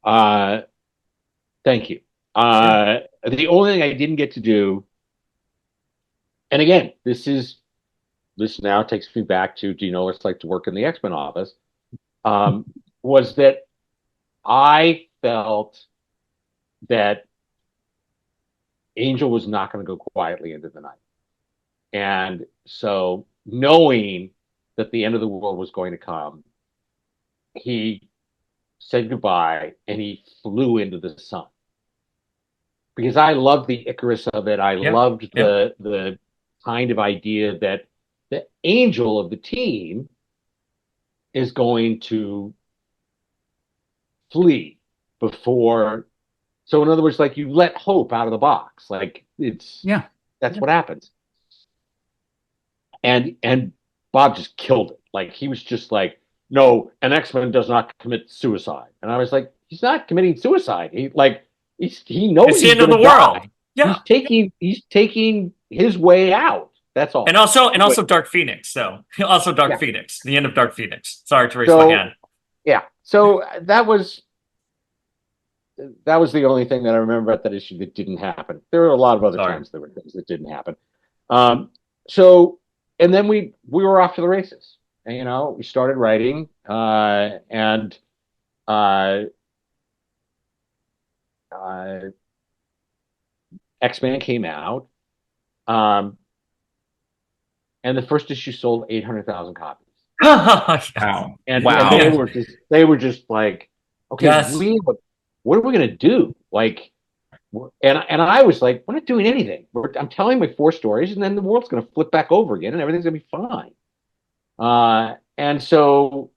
Thank you. The only thing I didn't get to do, and again, this now takes me back to, do you know what it's like to work in the X-Men office? Was that I felt that Angel was not going to go quietly into the night. And so knowing that the end of the world was going to come, he said goodbye and he flew into the sun. Because I loved the Icarus of it. I loved the kind of idea that the angel of the team is going to flee before. So in other words, like you let hope out of the box. Like that's what happens. And Bob just killed it. Like he was just like, no, an X-Men does not commit suicide. And I was like, he's not committing suicide. He knows it's the he's end of the die. world. Yeah. He's taking his way out. That's all. And also Dark Phoenix, so also Dark Phoenix, the end of Dark Phoenix. Sorry to raise my hand. Yeah. So that was the only thing that I remember about that issue that didn't happen. There were a lot of other times there were things that didn't happen. So and then we were off to the races. And, we started writing, and X-Men came out, and the first issue sold 800,000 copies. Wow! And Wow! they were just like, okay, what are we gonna do? Like, and I was like, we're not doing anything. I'm telling my 4 stories, and then the world's gonna flip back over again, and everything's gonna be fine. And so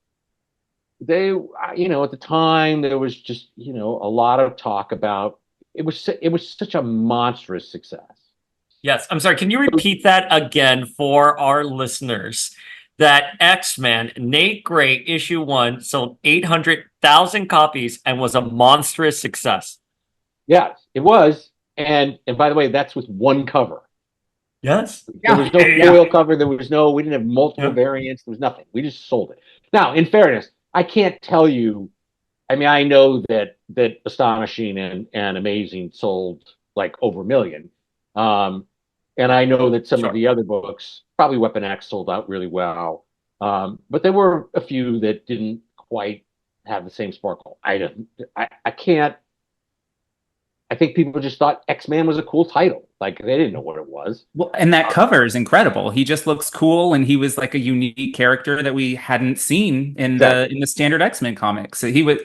they, at the time there was just, a lot of talk about it was such a monstrous success. Yes, I'm sorry. Can you repeat that again for our listeners? That X-Men, Nate Gray, issue 1, sold 800,000 copies and was a monstrous success. Yes, it was. And by the way, that's with one cover. Yes. There was no foil cover. We didn't have multiple variants. There was nothing. We just sold it. Now, in fairness, I can't tell you. I mean, I know that Astonishing and Amazing sold like over 1 million. And I know that some of the other books, probably Weapon X, sold out really well. But there were a few that didn't quite have the same sparkle. I can't. I think people just thought X-Man was a cool title. Like they didn't know what it was. Well, and that cover is incredible. He just looks cool, and he was like a unique character that we hadn't seen in the standard X-Men comics. So he was.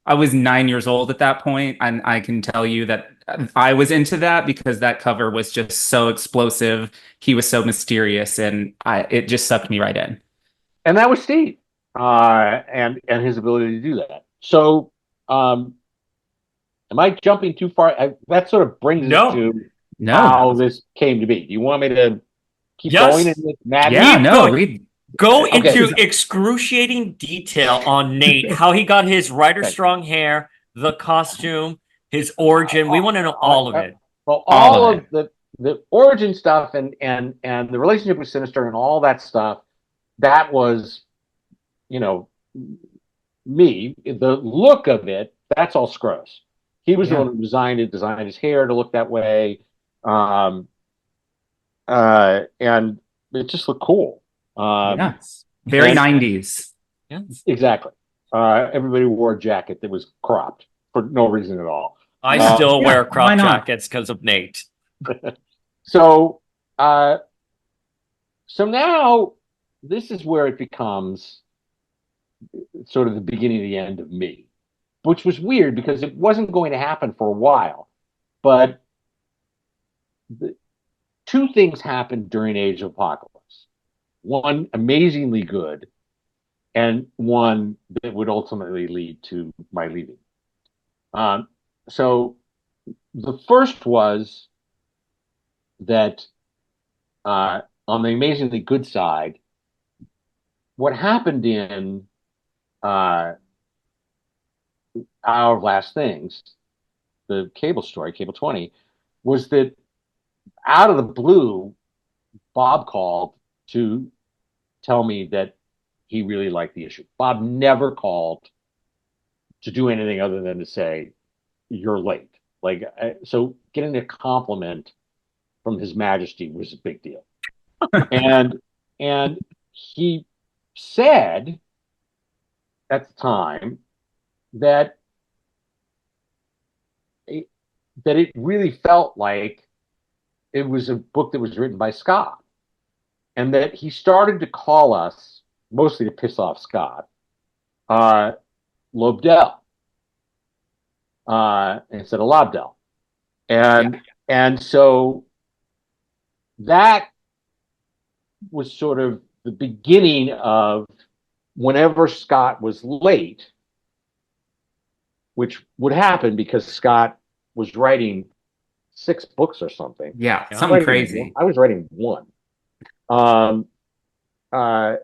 I was 9 years old at that point, and I can tell you that I was into that because that cover was just so explosive. He was so mysterious, and it just sucked me right in. And that was Steve, and his ability to do that. So, am I jumping too far? That sort of brings us to how this came to be. Do you want me to keep going in this madness? Go into excruciating detail on Nate, how he got his Rider Strong hair, the costume, his origin. We want to know all of it. Well, all of the origin stuff and the relationship with Sinister and all that stuff, that was, me. The look of it, that's all Scrooge. He was the one who designed his hair to look that way. And it just looked cool. Very 90s. Yes. Exactly. Everybody wore a jacket that was cropped for no reason at all. I still wear crop jackets because of Nate. So now this is where it becomes sort of the beginning of the end of me, which was weird because it wasn't going to happen for a while. But the, two things happened during Age of Apocalypse. One amazingly good, and one that would ultimately lead to my leaving. Um, so the first was that on the amazingly good side, what happened in Hour of Last Things, the cable story, Cable 20, was that out of the blue, Bob called to tell me that he really liked the issue. Bob never called to do anything other than to say, "You're late." Like, so getting a compliment from His Majesty was a big deal. and and he said at the time that it, that it really felt like it was a book that was written by Scott, and that he started to call us, mostly to piss off Scott, Lobdell, instead of Lobdell. And so that was sort of the beginning of whenever Scott was late, which would happen because Scott was writing 6 books or something. Yeah, something crazy. I was writing one. Um, uh,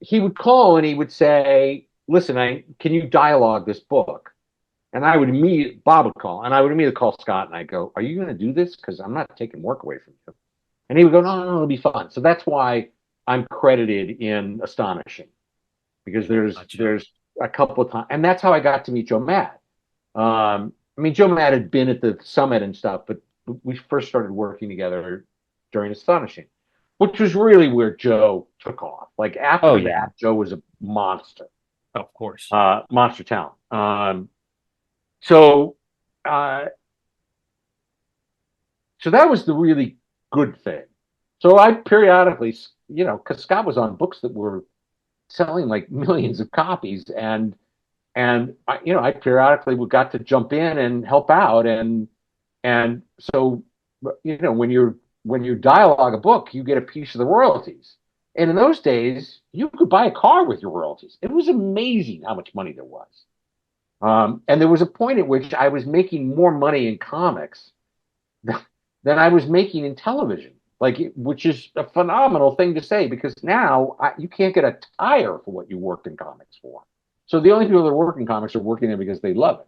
he would call and he would say, "Listen, can you dialogue this book?" And I would immediately, Bob would call, and I would immediately call Scott and I go, "Are you going to do this? Because I'm not taking work away from you." And he would go, "No, no, no, it'll be fun." So that's why I'm credited in Astonishing, because there's a couple of times, and that's how I got to meet Joe Mad. I mean, Joe Mad had been at the summit and stuff, but we first started working together during Astonishing, which was really where Joe took off. Like after that, Joe was a monster. Of course. Monster talent. So, uh, so that was the really good thing. So I periodically, because Scott was on books that were selling like millions of copies, and I periodically got to jump in and help out, and so when you dialogue a book, you get a piece of the royalties. And in those days, you could buy a car with your royalties. It was amazing how much money there was. And there was a point at which I was making more money in comics than I was making in television, which is a phenomenal thing to say, because now you can't get a tire for what you worked in comics for. So the only people that work in comics are working there because they love it.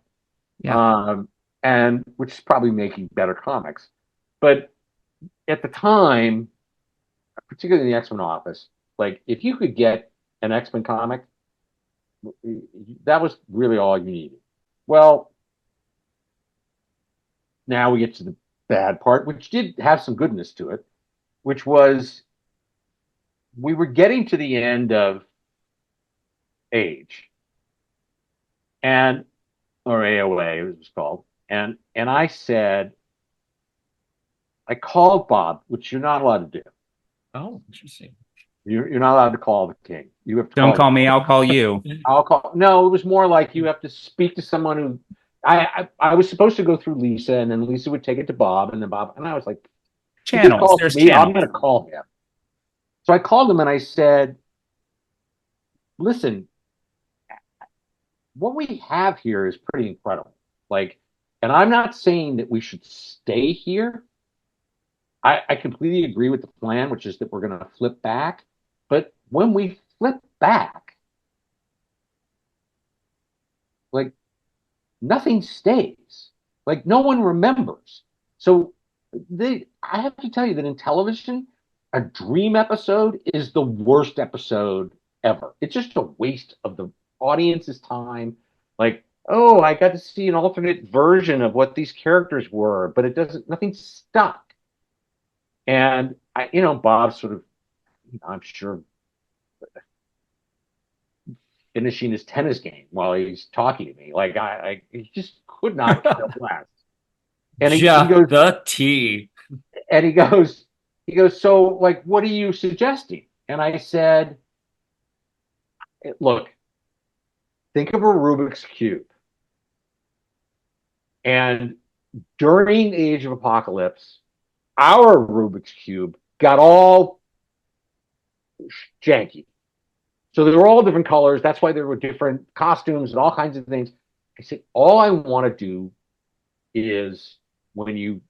Yeah. And which is probably making better comics. But at the time, particularly in the X-Men office, like if you could get an X-Men comic, that was really all you needed. Well, now we get to the bad part, which did have some goodness to it, which was we were getting to the end of Age, and or AOA, it was called, and I said, I called Bob, which you're not allowed to do. Oh, interesting. You're not allowed to call the king. You have to Don't call me. I'll call you. I'll call. No, it was more like you have to speak to someone who. I was supposed to go through Lisa, and then Lisa would take it to Bob, and then Bob, and I was like, channels. There's me, channels. I'm going to call him. So I called him and I said, "Listen, what we have here is pretty incredible. Like, and I'm not saying that we should stay here. I completely agree with the plan, which is that we're going to flip back. But when we flip back, like nothing stays. Like no one remembers. So I have to tell you that in television, a dream episode is the worst episode ever. It's just a waste of the audience's time. Like, oh, I got to see an alternate version of what these characters were, but nothing stuck. And Bob sort of, I'm sure, finishing his tennis game while he's talking to me. Like he just could not care less. And he goes, the T. And he goes, so like, what are you suggesting? And I said, look, think of a Rubik's Cube. And during the Age of Apocalypse, our Rubik's Cube got all janky. So they were all different colors. That's why there were different costumes and all kinds of things. I said, all I want to do is when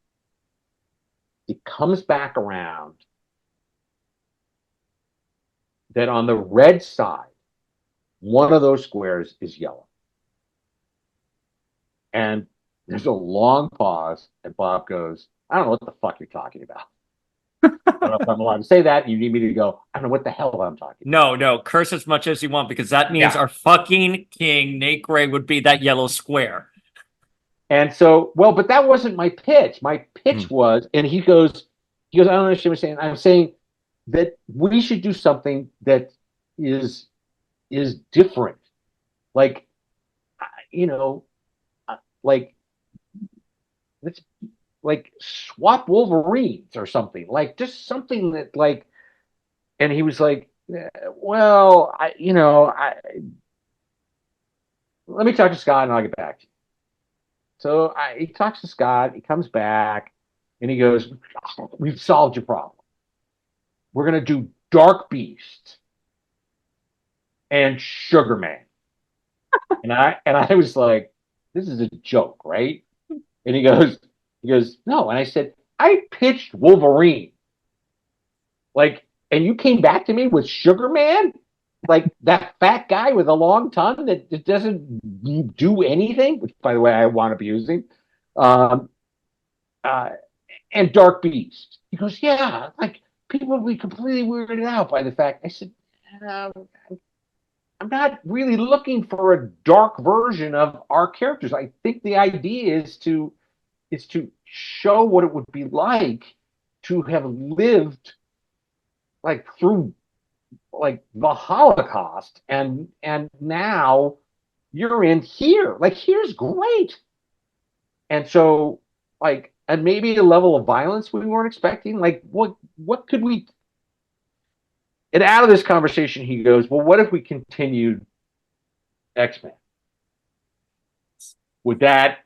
it comes back around, that on the red side, one of those squares is yellow. And there's a long pause, and Bob goes, I don't know what the fuck you're talking about. I don't know if I'm allowed to say that. You need me to go, I don't know what the hell I'm talking about. No, curse as much as you want, because that means our fucking king, Nate Gray, would be that yellow square. And so, well, but that wasn't my pitch. My pitch was, and he goes, I don't understand what you're saying. I'm saying that we should do something that is different. Like, like, let's like swap Wolverines or something. Like, just something that like, and he was like, well, let me talk to Scott and I'll get back to you. So he talks to Scott, he comes back, and he goes, we've solved your problem. We're going to do Dark Beast and Sugar Man. and I was like, this is a joke, right? And he goes, no. And I said, I pitched Wolverine. Like, and you came back to me with Sugar Man? Like that fat guy with a long tongue that doesn't do anything, which, by the way, I want to be using. And Dark Beast. He goes, yeah, like people will be completely weirded out by the fact. I said, I'm not really looking for a dark version of our characters. I think the idea is to show what it would be like to have lived like through like the Holocaust, and now you're in here. Like, here's great. And so, like, and maybe a level of violence we weren't expecting. Like, what could we? And out of this conversation, he goes, well, what if we continued X-Men? Would that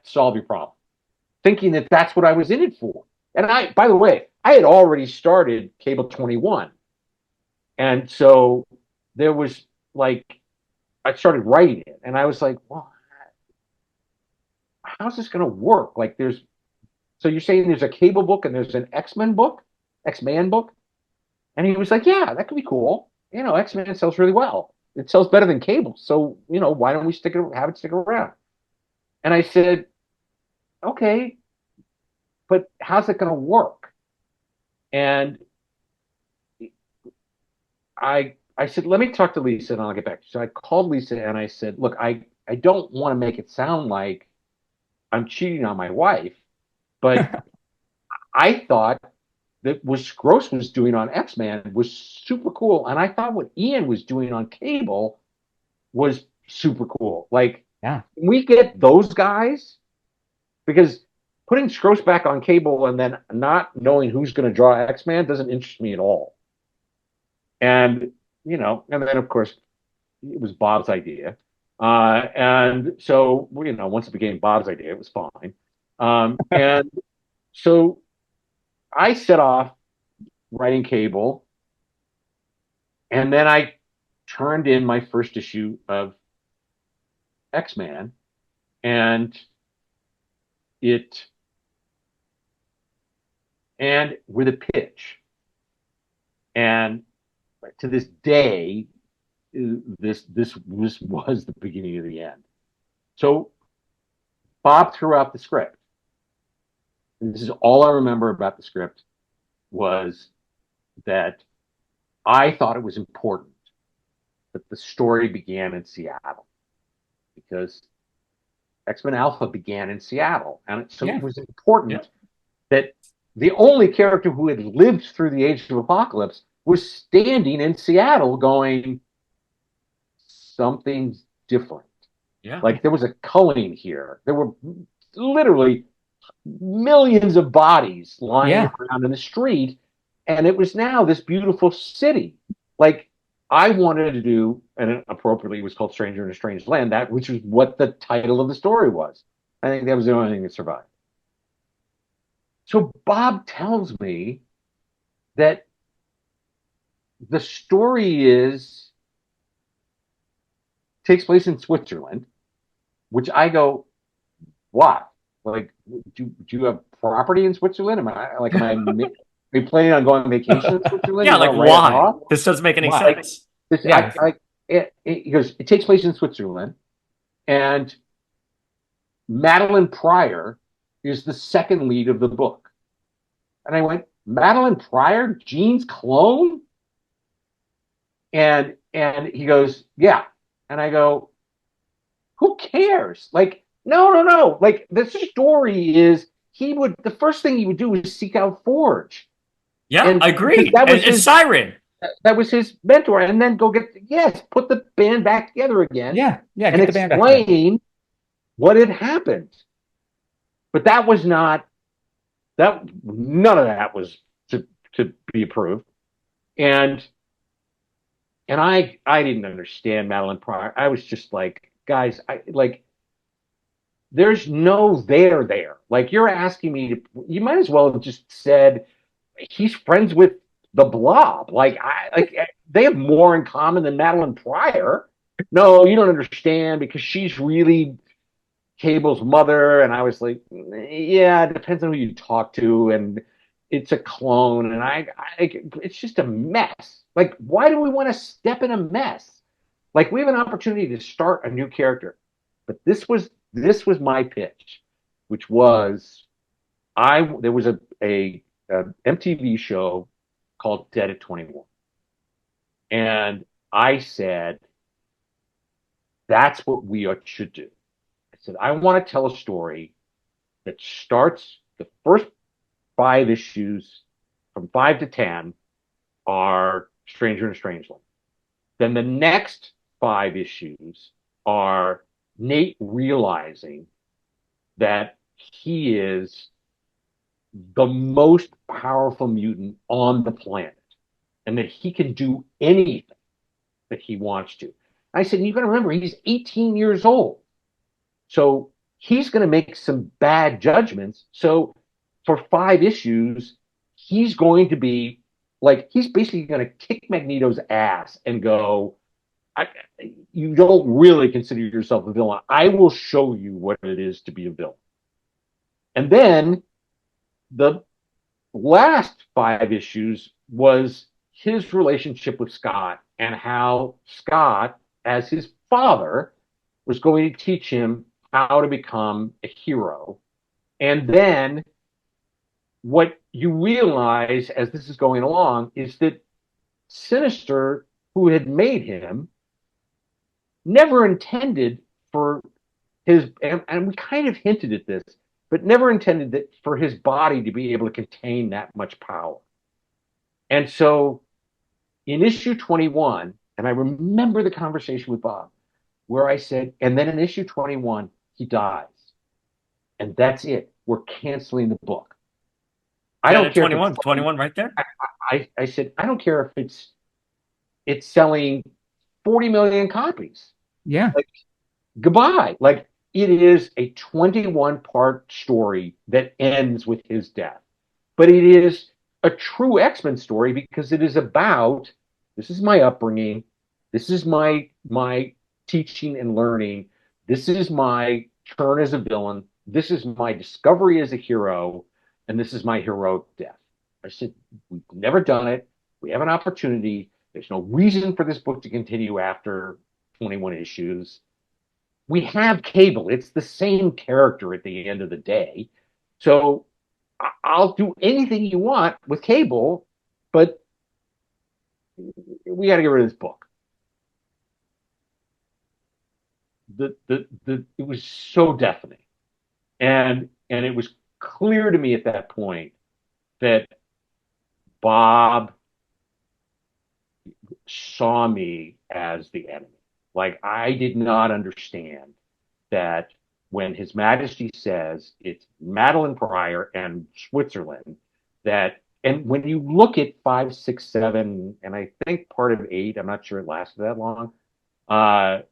solve your problem? Thinking that that's what I was in it for. And I, by the way, I had already started Cable 21. And so there was like, I started writing it, and I was like, well, how's this going to work? Like, so you're saying there's a Cable book and there's an X-Men book? X-Man book? And he was like, yeah, that could be cool. X-Men sells really well. It sells better than Cable. So, why don't we have it stick around? And I said, okay, but how's it going to work? And I said, let me talk to Lisa and I'll get back to you. So I called Lisa and I said, look, I don't want to make it sound like I'm cheating on my wife, but I thought that what Gross was doing on X-Men was super cool. And I thought what Ian was doing on Cable was super cool. Like, yeah, we get those guys, because putting Gross back on Cable and then not knowing who's going to draw X-Men doesn't interest me at all. And, and then of course it was Bob's idea. And so, once it became Bob's idea, it was fine. And so I set off writing Cable, and then I turned in my first issue of X-Men, and with a pitch. And to this day, this was the beginning of the end. So Bob threw out the script. And this is all I remember about the script, was that I thought it was important that the story began in Seattle, because X-Men Alpha began in Seattle. And so it was important that the only character who had lived through the Age of Apocalypse was standing in Seattle going, something's different. Yeah. Like, there was a culling here. There were literally millions of bodies lying around in the street. And it was now this beautiful city. Like I wanted to do, and appropriately it was called Stranger in a Strange Land, that which was what the title of the story was. I think that was the only thing that survived. So Bob tells me that the story takes place in Switzerland, which I go, what? Like, do you have property in Switzerland? Are you planning on going on vacation in Switzerland? Yeah, You like want to write it why? off? This doesn't make any Why? sense. This, Yeah. he goes, it takes place in Switzerland, and Madeline Pryor is the second lead of the book. And I went, Madeline Pryor, Gene's clone? And he goes, yeah. And I go, who cares? Like, no. Like the story is the first thing he would do is seek out Forge. Yeah, And because agreed. And it's Siren. that was his mentor, and then go put the band back together again. Yeah. And Get the band back together. explain what had happened. But that was not that none of that was to be approved. And I didn't understand Madeline Pryor. I was just like, guys, there's no there. Like you're asking me to, you might as well have just said he's friends with the Blob. They have more in common than Madeline Pryor. No, you don't understand because she's really Cable's mother. And I was like, yeah, it depends on who you talk to, and it's a clone, and it's just a mess. Like, why do we want to step in a mess? Like, we have an opportunity to start a new character. But this was my pitch, which was there was a MTV show called Dead at 21. And I said, that's what we should do. I said, I want to tell a story that starts the first 5 issues from 5 to 10 are Stranger in a Strange Land. Then the next 5 issues are Nate realizing that he is the most powerful mutant on the planet and that he can do anything that he wants to. I said, you got to remember, he's 18 years old. So he's going to make some bad judgments. So for 5 issues, he's going to be like, he's basically going to kick Magneto's ass and go, you don't really consider yourself a villain. I will show you what it is to be a villain. And then the last 5 issues was his relationship with Scott and how Scott, as his father, was going to teach him how to become a hero. And then what you realize as this is going along is that Sinister, who had made him, never intended for and we kind of hinted at this, but never intended that for his body to be able to contain that much power. And so in issue 21, and I remember the conversation with Bob, where I said, and then in issue 21, he dies. And that's it. We're canceling the book. I don't care. 21 right there. I said, I don't care if it's selling 40 million copies. Yeah. Like, goodbye. Like, it is a 21-part story that ends with his death. But it is a true X-Men story because it is about, this is my upbringing, this is my teaching and learning, this is my turn as a villain, this is my discovery as a hero, and this is my heroic death. I said, we've never done it. We have an opportunity. There's no reason for this book to continue after 21 issues. We have Cable. It's the same character at the end of the day. So I'll do anything you want with Cable, but we got to get rid of this book. It was so deafening. And it was clear to me at that point that Bob saw me as the enemy. Like, I did not understand that when His Majesty says it's Madeline Pryor and Switzerland, that and when you look at 5, 6, 7, and I think part of 8, I'm not sure it lasted that long. Uh,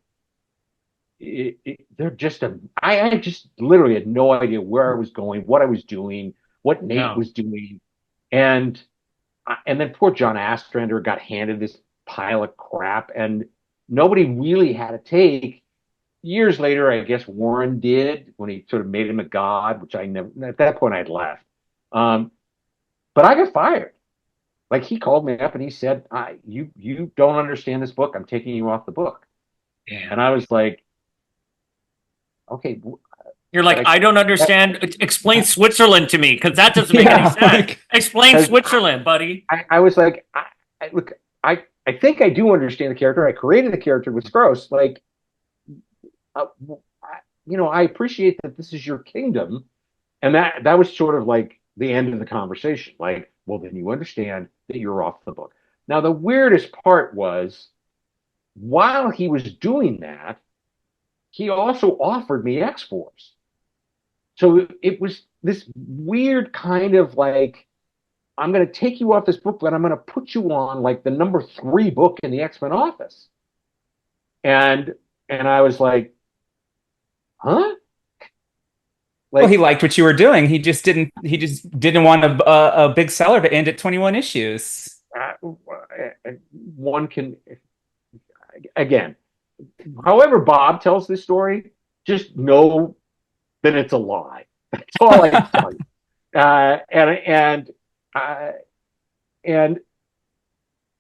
they're just I just literally had no idea where I was going, what I was doing, what Nate No. was doing, and then poor John Ostrander got handed this pile of crap, and nobody really had a take. Years later, I guess Warren did when he sort of made him a god, which I never. At that point, I'd left. Um, but I got fired. Like he called me up and he said, "You don't understand this book. I'm taking you off the book." Yeah. And I was like, "Okay, You're but like, I don't understand. Explain Switzerland to me because that doesn't make any Yeah, sense. Explain because Switzerland, buddy. I was like, look, I think I do understand the character. I created the character with Gross. Like, uh, I appreciate that this is your kingdom, and that was sort of like the end of the conversation. Like, well, then you understand that you're off the book. Now, the weirdest part was while he was doing that, he also offered me X Force. So it was this weird kind of like, I'm going to take you off this book, but I'm going to put you on like the number 3 book in the X-Men office. And I was like, huh? Well, he Like, liked what you were doing. He just didn't want a big seller to end at 21 issues. uh, one can, again, however Bob tells this story, just know that it's a lie. That's all I can tell you. Uh, and and uh, and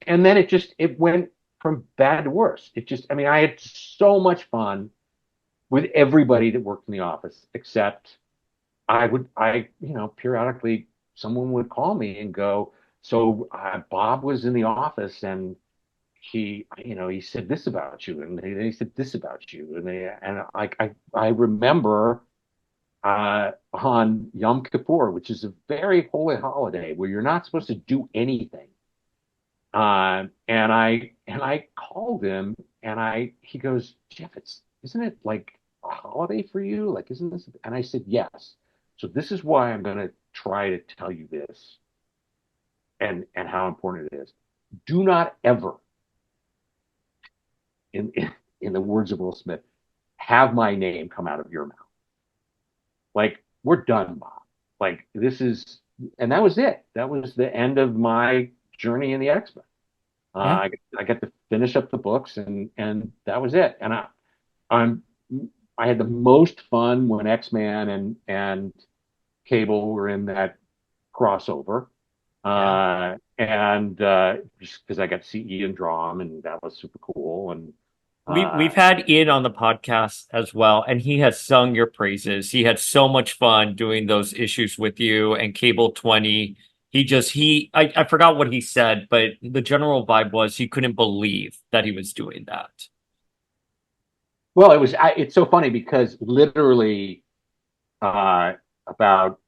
and then it went from bad to worse. It just, I mean, I had so much fun with everybody that worked in the office, except periodically someone would call me and go, so Bob was in the office and he said this about you, and they said this about you, and I remember on Yom Kippur, which is a very holy holiday where you're not supposed to do anything. And I called him, and he goes, Jeph, isn't it like a holiday for you? Like, isn't this? And I said, yes. So this is why I'm going to try to tell you this, and how important it is. Do not ever, in the words of Will Smith, have my name come out of your mouth. Like, we're done, Bob. Like, and that was it. That was the end of my journey in the X-Men. Yeah. I got to finish up the books, and that was it. And I'm I had the most fun when X-Man and Cable were in that crossover. And just because I got to see Ian draw him, and that was super cool. And We've had Ian on the podcast as well, and he has sung your praises. He had so much fun doing those issues with you and Cable 20. I forgot what he said, but the general vibe was he couldn't believe that he was doing that. well, it's so funny because literally about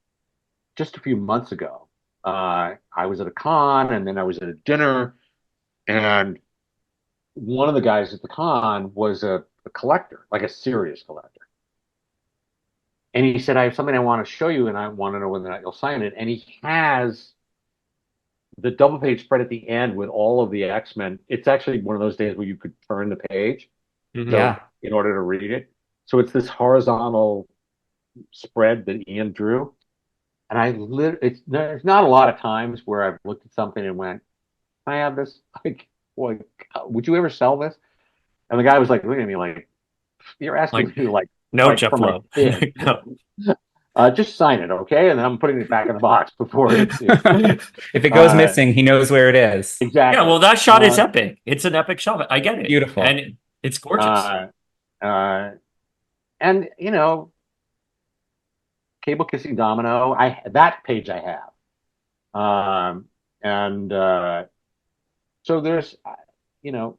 just a few months ago, I was at a con, and then I was at a dinner, and one of the guys at the con was a collector, like a serious collector. And he said, I have something I want to show you, and I want to know whether or not you'll sign it. And he has the double page spread at the end with all of the X-Men. It's actually one of those days where you could turn the page, so in order to read it. So it's this horizontal spread that Ian drew. And there's not a lot of times where I've looked at something and went, can I have this? Like, boy, would you ever sell this? And the guy was like looking at me like, you're asking Like, me like, no, like Jeph for my Loeb. kid. No. Just sign it, okay? And then I'm putting it back in the box before it's If it goes missing, he knows where it is. Yeah, exactly. well, that shot is epic. It's an epic shot. I get it. Beautiful. And it's gorgeous. Uh, and Cable Kissing Domino, that page I have. And so there's, you know,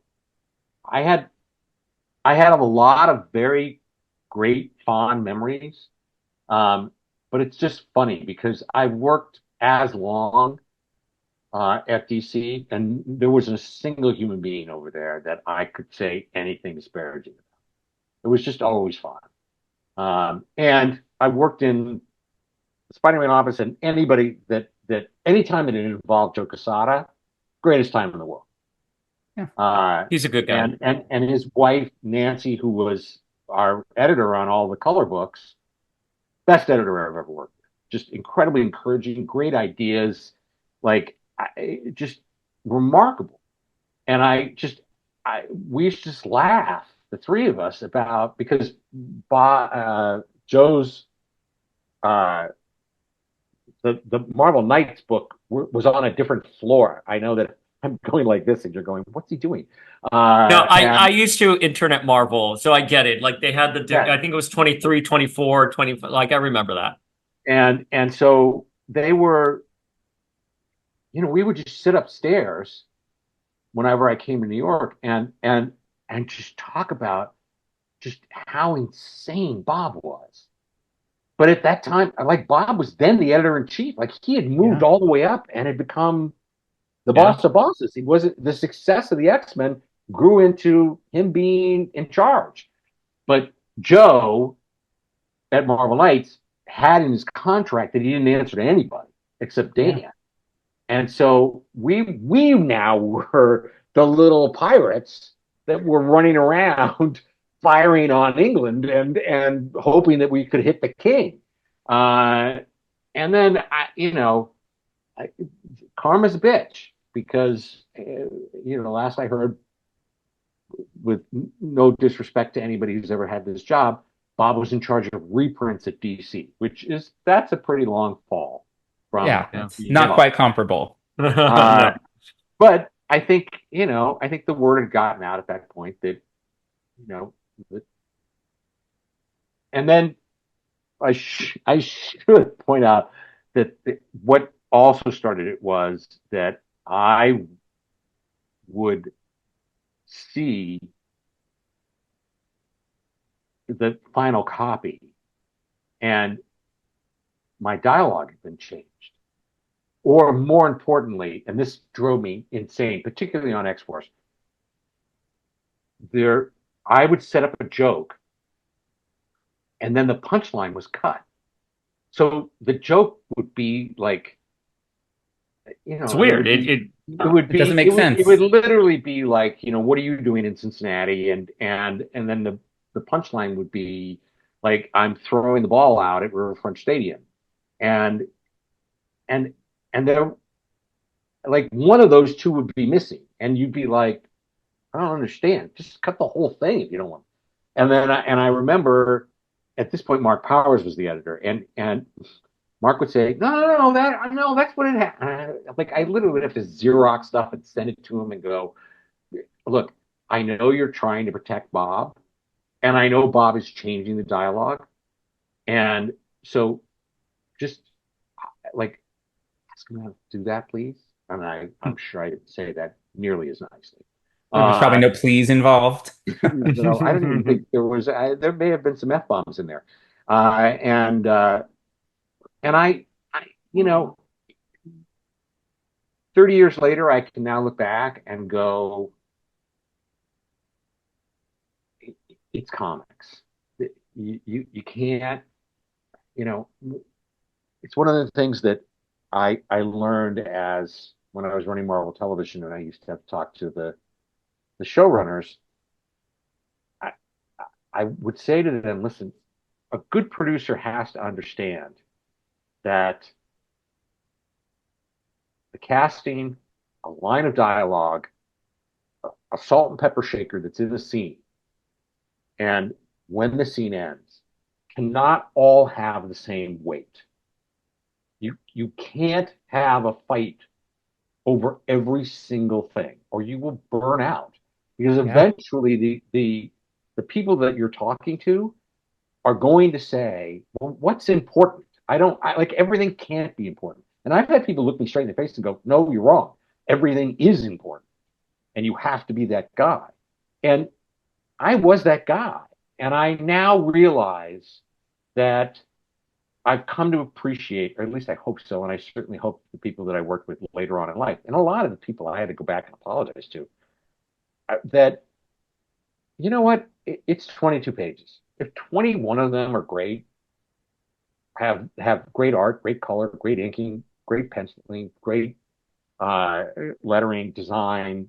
I had I had a lot of very great fond memories. But it's just funny because I worked as long at DC, and there wasn't a single human being over there that I could say anything disparaging about. It was just always fun. And I worked in the Spider-Man office, and anybody that that anytime that it involved Joe Quesada, greatest time in the world. Yeah. He's a good guy. And his wife Nancy, who was our editor on all the color books, best editor I've ever worked with. Just incredibly encouraging, great ideas, just remarkable. And we used to just laugh, the three of us, about because Joe's uh, the Marvel Knights book was on a different floor. I know that I'm going like this, and you're going, "What's he doing?" No, I And used to intern at Marvel, so I get it. Like they had yeah, I think it was 23, 24, 20. Like I remember that. and so they were, we would just sit upstairs whenever I came to New York and just talk about just how insane Bob was. But at that time, like Bob was then the editor in chief. Like he had moved Yeah. all the way up and had become the Yeah. boss of bosses. He wasn't the success of the X-Men grew into him being in charge. But Joe at Marvel Knights had in his contract that he didn't answer to anybody except Dan. Yeah. And so we now were the little pirates that were running around firing on England and hoping that we could hit the king. And then karma's a bitch because last I heard, with no disrespect to anybody who's ever had this job, Bob was in charge of reprints at DC, that's a pretty long fall from Yeah. It's not quite comparable. uh, No. but I think the word had gotten out at that point that, that, and then I should point out that what also started it was that I would see the final copy and my dialogue had been changed. Or more importantly, and this drove me insane, particularly on X-Force, I would set up a joke and then the punchline was cut. So the joke would be like, It's weird. It doesn't make it sense. would literally be like, what are you doing in Cincinnati? And then the punchline would be like, I'm throwing the ball out at Riverfront Stadium. And and and there, like, one of those two would be missing. And you'd be like, I don't understand. Just cut the whole thing if you don't want. And then I remember at this point Mark Powers was the editor, and Mark would say, no, that's what it happened. Like I literally would have to Xerox stuff and send it to him and go, look, I know you're trying to protect Bob, and I know Bob is changing the dialogue, and so just like ask him how to do that, please. And I'm sure I didn't say that nearly as nicely. There's probably no please involved. I don't even think there was. There may have been some f bombs in there, and I, you know, 30 years later, I can now look back and go, it's comics. You can't, you know, it's one of the things that I learned as when I was running Marvel Television, and I used to have to talk to the showrunners. I I would say to them, listen, a good producer has to understand that the casting, a line of dialogue, a salt and pepper shaker that's in the scene, and when the scene ends, cannot all have the same weight. You can't have a fight over every single thing, or you will burn out. Because eventually the people that you're talking to are going to say, well, what's important? Like everything can't be important. And I've had people look me straight in the face and go, no, you're wrong. Everything is important. And you have to be that guy. And I was that guy. And I now realize that I've come to appreciate, or at least I hope so, and I certainly hope the people that I worked with later on in life, and a lot of the people I had to go back and apologize to, that, you know what, it's 22 pages. If 21 of them are great, have great art, great color, great inking, great penciling, great lettering, design,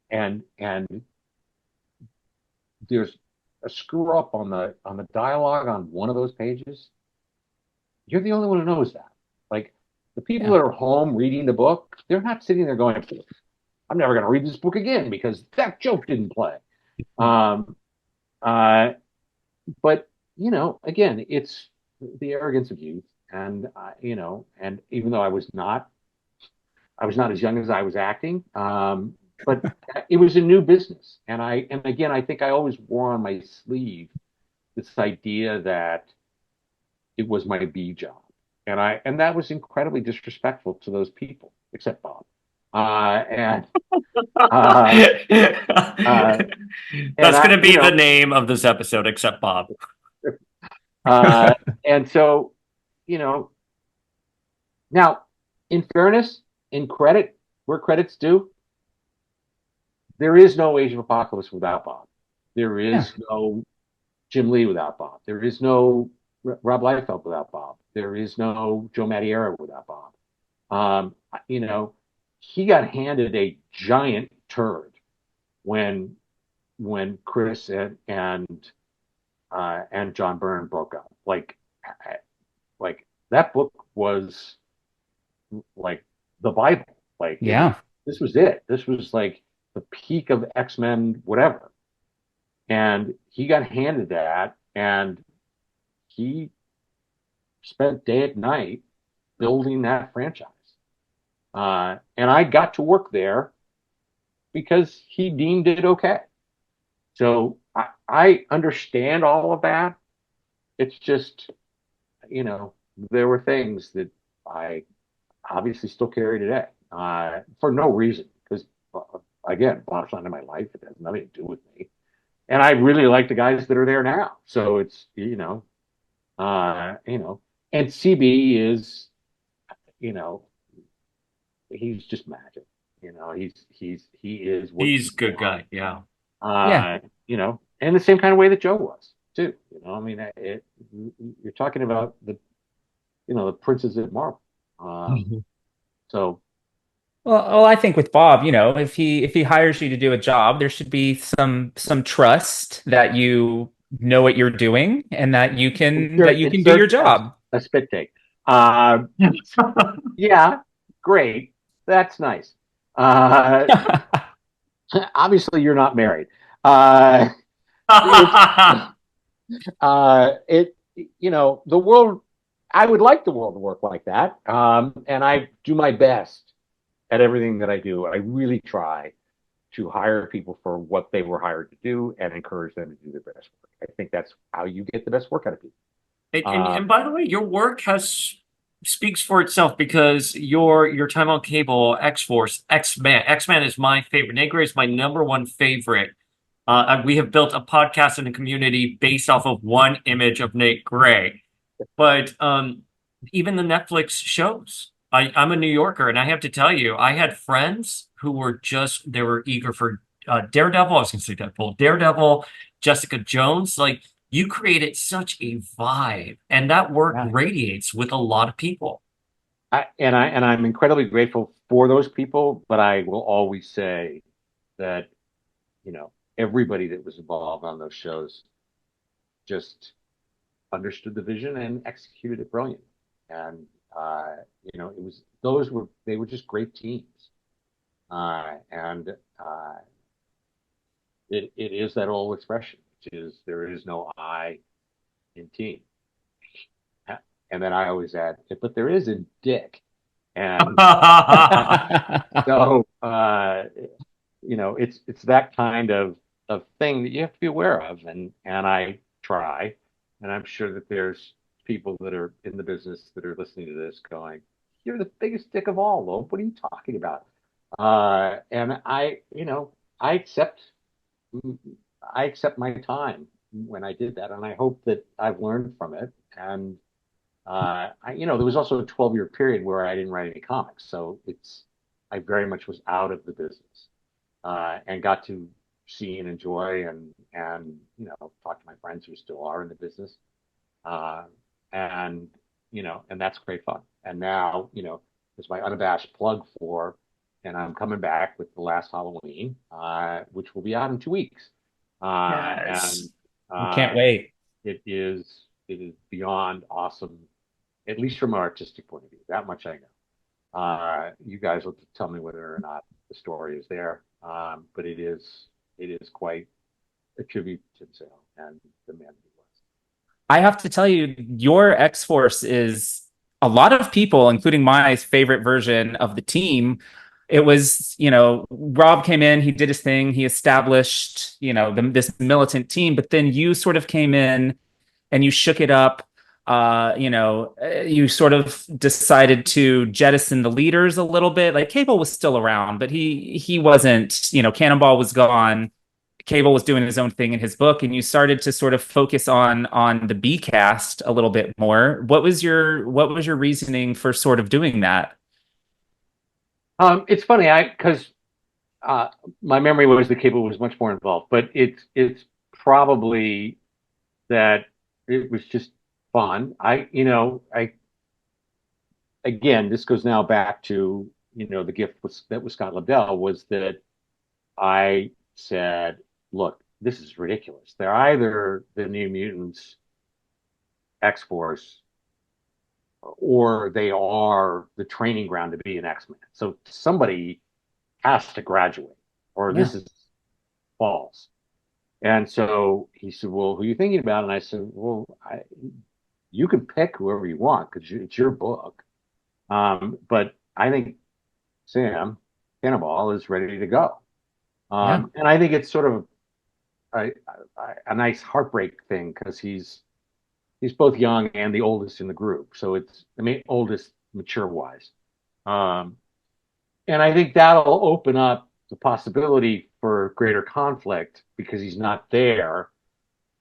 and there's a screw up on the dialogue on one of those pages, you're the only one who knows that. Like the people Yeah. that are home reading the book, they're not sitting there going, "I'm never going to read this book again because that joke didn't play." Um, uh, but again, it's the arrogance of youth, and and even though I was not as young as I was acting, but it was a new business, and again, I think I always wore on my sleeve this idea that it was my B job, and that was incredibly disrespectful to those people, except Bob, and uh, uh, and That's I, going to be the name of this episode, except Bob. uh, and so you know, now in fairness, in credit where credit's due, there is no Age of Apocalypse without Bob. There Yeah. is no Jim Lee without Bob. There is no Rob Liefeld without Bob. There is no Joe Mattiera without Bob. Um, you know, he got handed a giant turd when Chris and John Byrne broke up. Like that book was like the Bible. Like it was. Yeah. This was it. This was like the peak of X-Men, whatever. And he got handed that, and he spent day and night building that franchise. And I got to work there because he deemed it okay. So I understand all of that. It's just, there were things that I obviously still carry today for no reason. Because, again, Bob's not in my life. It has nothing to do with me. And I really like the guys that are there now. So it's, and CB is, you know, he's just magic. He is what He's you a good want. guy. Yeah. Yeah. And the same kind of way that Joe was too. I mean, you're talking about the princes of Marvel. So Well, I think with Bob, if he hires you to do a job, there should be some trust that you know what you're doing and that you can that you can do your insert job. a spit take. Uh, yeah, great. That's nice. Uh, obviously, you're not married. It's it the world. I would like the world to work like that, and I do my best at everything that I do. I really try to hire people for what they were hired to do and encourage them to do their best work. I think that's how you get the best work out of people. And by the way, your work has speaks for itself because your time on cable, X-Force, X-Men is my favorite. Nate Gray is my number one favorite. And we have built a podcast and a community based off of one image of Nate Gray. But even the Netflix shows. I'm a New Yorker, and I have to tell you, I had friends who were they were eager for Daredevil. I was going to say Deadpool, Daredevil, Jessica Jones. Like you created such a vibe, and that work Yeah. radiates with a lot of people. I'm incredibly grateful for those people, but I will always say that everybody that was involved on those shows just understood the vision and executed it brilliantly. And they were just great teams. And it is that old expression, which is there is no I in team. And then I always add, but there is in dick. And so it's that kind of thing that you have to be aware of, and I try, and I'm sure that there's people that are in the business that are listening to this going, "You're the biggest dick of all, Loeb. What are you talking about?" And I accept I accept my time when I did that, and I hope that I've learned from it. And there was also a 12-year period where I didn't write any comics, so I very much was out of the business, and got to see and enjoy and talk to my friends who still are in the business, and and that's great fun. And now, it's my unabashed plug for, and I'm coming back with the last Halloween, which will be out in 2 weeks. And Yes. I can't uh, wait. it is beyond awesome, at least from an artistic point of view. That much I know. You guys will tell me whether or not the story is there, but it is quite a tribute to Sam and the man he was. I have to tell you, your X Force is a lot of people, including my favorite version of the team. It was, Rob came in, he did his thing, he established, this militant team, but then you sort of came in and you shook it up. You sort of decided to jettison the leaders a little bit. Like Cable was still around, but he wasn't, Cannonball was gone. Cable was doing his own thing in his book, and you started to sort of focus on the B cast a little bit more. What was your reasoning for sort of doing that? It's funny, because uh, my memory was the Cable was much more involved, but it's probably that it was just fun. I again, this goes now back to the gift that was Scott Lobdell, was that I said, look, this is ridiculous. They're either the New Mutants, X Force, or they are the training ground to be an X-Men. So somebody has to graduate, or Yeah. this is false. And so he said, well, who are you thinking about? And I said, well, you can pick whoever you want because it's your book. But I think Sam Cannonball is ready to go. Yeah. And I think it's sort of a nice heartbreak thing because he's both young and the oldest in the group. So oldest mature wise. Um, and I think that'll open up the possibility for greater conflict because he's not there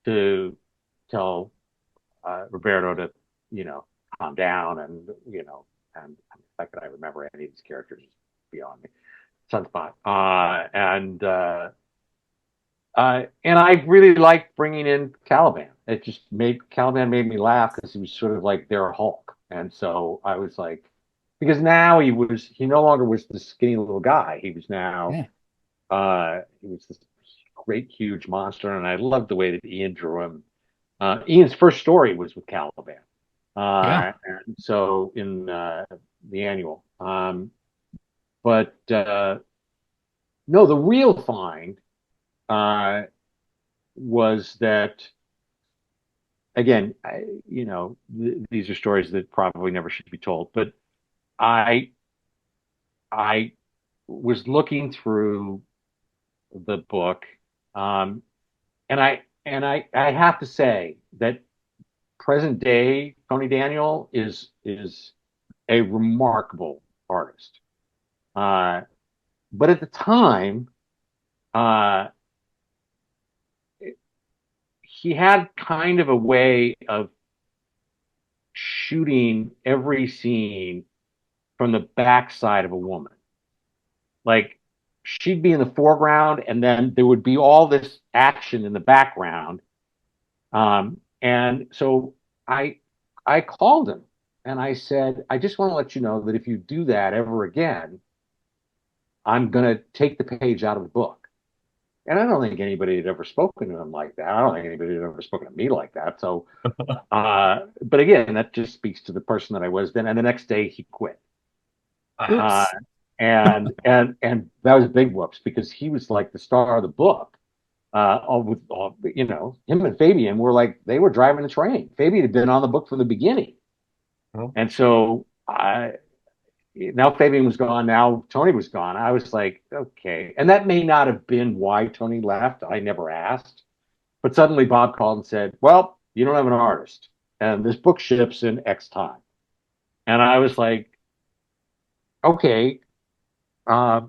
to tell Roberto to, you know, calm down and the fact that I remember any of these characters is beyond me. Sunspot. And I really liked bringing in Caliban. It just made Caliban made me laugh because he was sort of like their Hulk, and so I was like, because now he no longer was the skinny little guy. He was now Yeah. he was this great huge monster, and I loved the way that Ian drew him. Ian's first story was with Caliban, Yeah. and so in the annual. But no, the real find uh, was that again, these are stories that probably never should be told, but I I was looking through the book, um, and I have to say that present day Tony Daniel is a remarkable artist. Uh, but at the time, uh, he had kind of a way of shooting every scene from the backside of a woman. Like she'd be in the foreground, and then there would be all this action in the background. And so I I called him and I said, I just want to let you know that if you do that ever again, I'm going to take the page out of the book. And I don't think anybody had ever spoken to him like that. I don't think anybody had ever spoken to me like that. So, but again, that just speaks to the person that I was then. And the next day he quit. Uh, Oops. and that was a big whoops because he was like the star of the book. Him and Fabian were like they were driving the train. Fabian had been on the book from the beginning, Oh. and so now Fabian was gone. Now Tony was gone. I was like, okay, and that may not have been why Tony left. I never asked, but suddenly Bob called and said, "Well, you don't have an artist, and this book ships in X time." And I was like, okay, uh,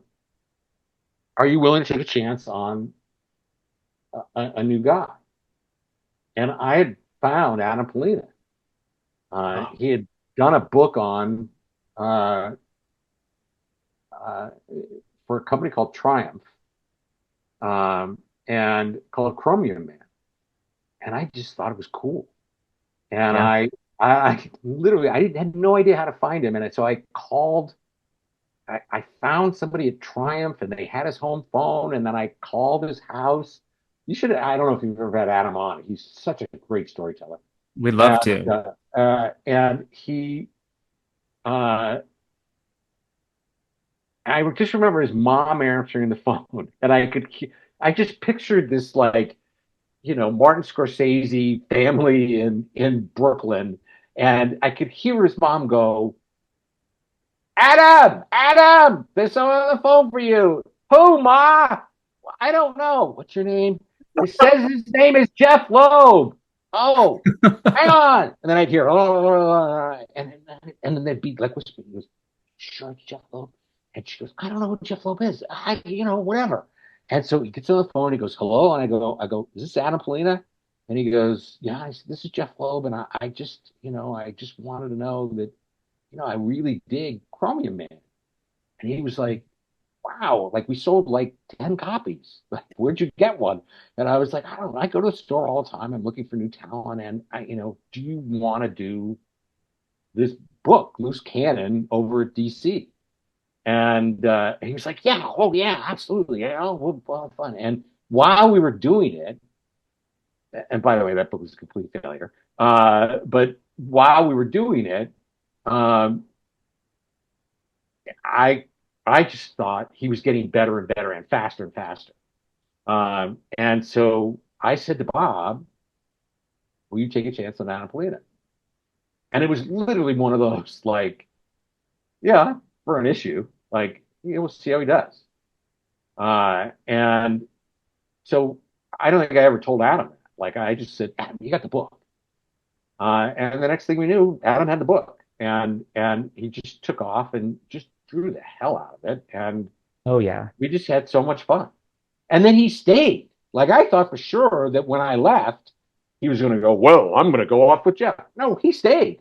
are you willing to take a chance on a new guy? And I had found Adam Polina. Oh, He had done a book on uh, uh, for a company called Triumph, and called Chromium Man, and I just thought it was cool. And yeah. I literally had no idea how to find him, and so I called. I found somebody at Triumph, and they had his home phone, and then I called his house. You should. I don't know if you've ever had Adam on. He's such a great storyteller, We'd love and to. he. Uh, I just remember his mom answering the phone, and I just pictured this like Martin Scorsese family in Brooklyn, and I could hear his mom go, "Adam, Adam, there's someone on the phone for you." Who, Ma? I don't know. What's your name? It says his name is Jeph Loeb. Oh, hang on. And then I'd hear, oh, and then they'd be like whispering. He goes, "Sure, it's Jeph Loeb." And she goes, "I don't know what Jeph Loeb is. Whatever." And so he gets on the phone. He goes, "Hello," and I go, "Is this Adam Polina?" And he goes, "Yeah." I said, "This is Jeph Loeb, and I just, I just wanted to know that, I really dig Chromium Man." And he was like, "Wow, like we sold like 10 copies. Like, where'd you get one?" And I was like, "I don't know. I go to the store all the time. I'm looking for new talent. And do you want to do this book, Loose Cannon, over at DC?" And he was like, "Yeah, oh yeah, absolutely. Yeah, oh, we'll have fun." And while we were doing it, and by the way, that book was a complete failure. But while we were doing it, um, I I just thought he was getting better and better and faster and faster. And so I said to Bob, "Will you take a chance on Anapolina?" And it was literally one of those like, yeah, for an issue, like, we'll see how he does. And so I don't think I ever told Adam that. Like, I just said, "Adam, you got the book." And the next thing we knew, Adam had the book, and he just took off and just drew the hell out of it, and Oh yeah. we just had so much fun. And then he stayed. Like, I thought for sure that when I left, he was going to go, "Well, I'm going to go off with Jeph." No, he stayed.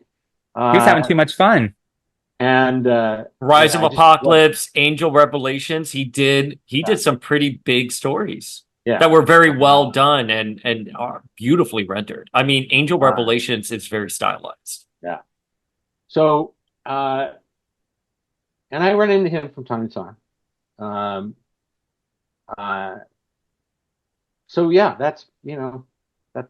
He was having Uh, too much fun. and Rise of I just love it. Apocalypse, Angel Revelations. He did Yeah. some pretty big stories Yeah. that were very well Uh, done and are beautifully rendered. I mean, Angel uh, Revelations is very stylized. yeah. So, uh, and I run into him from time to time. Um, uh, so yeah, that's the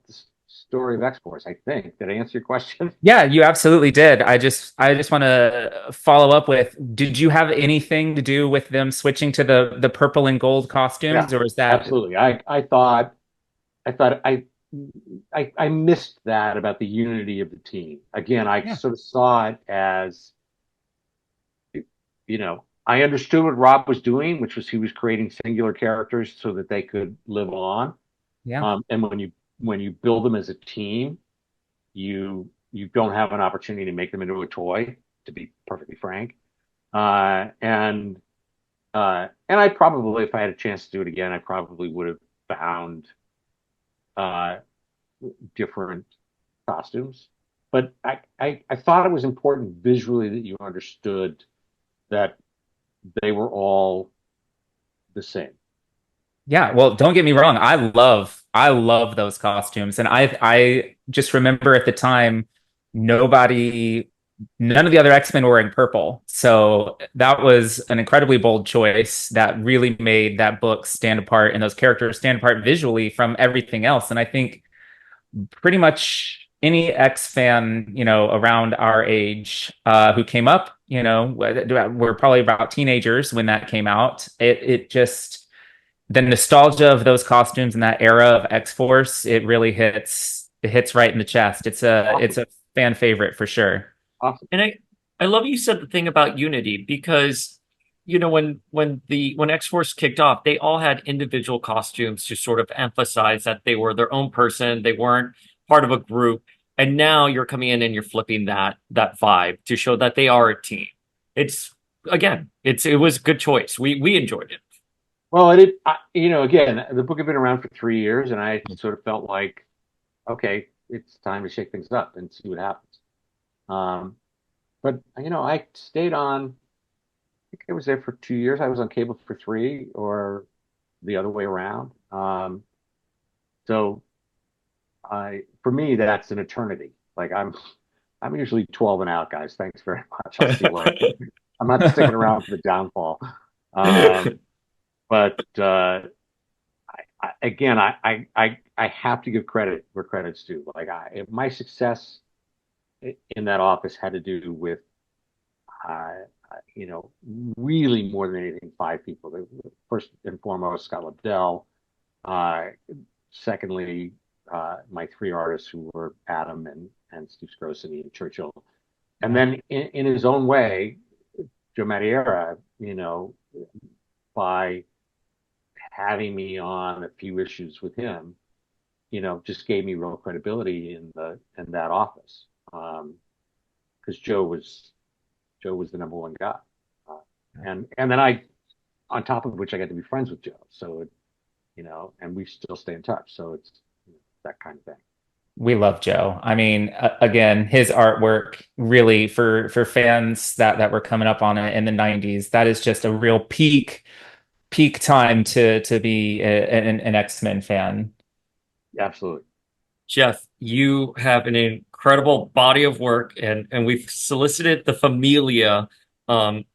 story of X-Force, I think. Did I answer your question? Yeah, you absolutely did. I just want to follow up with, did you have anything to do with them switching to the purple and gold Yeah, costumes, or is that? absolutely. I thought I missed that about the unity of the team. Again, I Yeah, sort of saw it as, I understood what Rob was doing, which was he was creating singular characters so that they could live on. yeah. And when you build them as a team, you don't have an opportunity to make them into a toy, to be perfectly frank. And I probably, if I had a chance to do it again, I probably would have found uh, different costumes. But I thought it was important visually that you understood that they were all the same. Yeah, well, don't get me wrong. I love those costumes. And I just remember at the time nobody none of the other X-Men were wearing purple. So that was an incredibly bold choice that really made that book stand apart and those characters stand apart visually from everything else. And I think pretty much any X fan, around our age, who came up, we're probably about teenagers when that came out. It just the nostalgia of those costumes and that era of X Force, it really hits. It hits right in the chest. It's Awesome, a fan favorite for sure. awesome. And I love you said the thing about unity because when X-Force kicked off, they all had individual costumes to sort of emphasize that they were their own person, they weren't part of a group. And now you're coming in and you're flipping that vibe to show that they are a team. It's again, it was a good choice. We enjoyed it. Well, again, the book had been around for 3 years, and I sort of felt like, okay, it's time to shake things up and see what happens. Um, but I stayed on. I think I was there for 2 years. I was on cable for three, or the other way around. So for me, that's an eternity. Like, I'm usually 12 and out, guys. Thanks very much. I'll see you later. I'm not sticking around for the downfall. Um, but again, I have to give credit where credit's due. Like my success in that office had to do with, uh, you know, really more than anything, five people. First and foremost, Scott Lobdell. Uh, Secondly, my three artists who were Adam and Steve Scroce and Ian Churchill. And then in his own way, Joe Madeira, you know, by having me on a few issues with him, you know, just gave me real credibility in that office. Because Joe was the number one guy. Uh, and then on top of which I got to be friends with Joe. So it, you know, and we still stay in touch. So it's, you know, that kind of thing. We love Joe. I mean, again, his artwork really for fans that were coming up on it in the 90s, that is just a real peak time to be an X-Men fan. Absolutely. Jeph, you have an incredible body of work, and we've solicited the Familia um,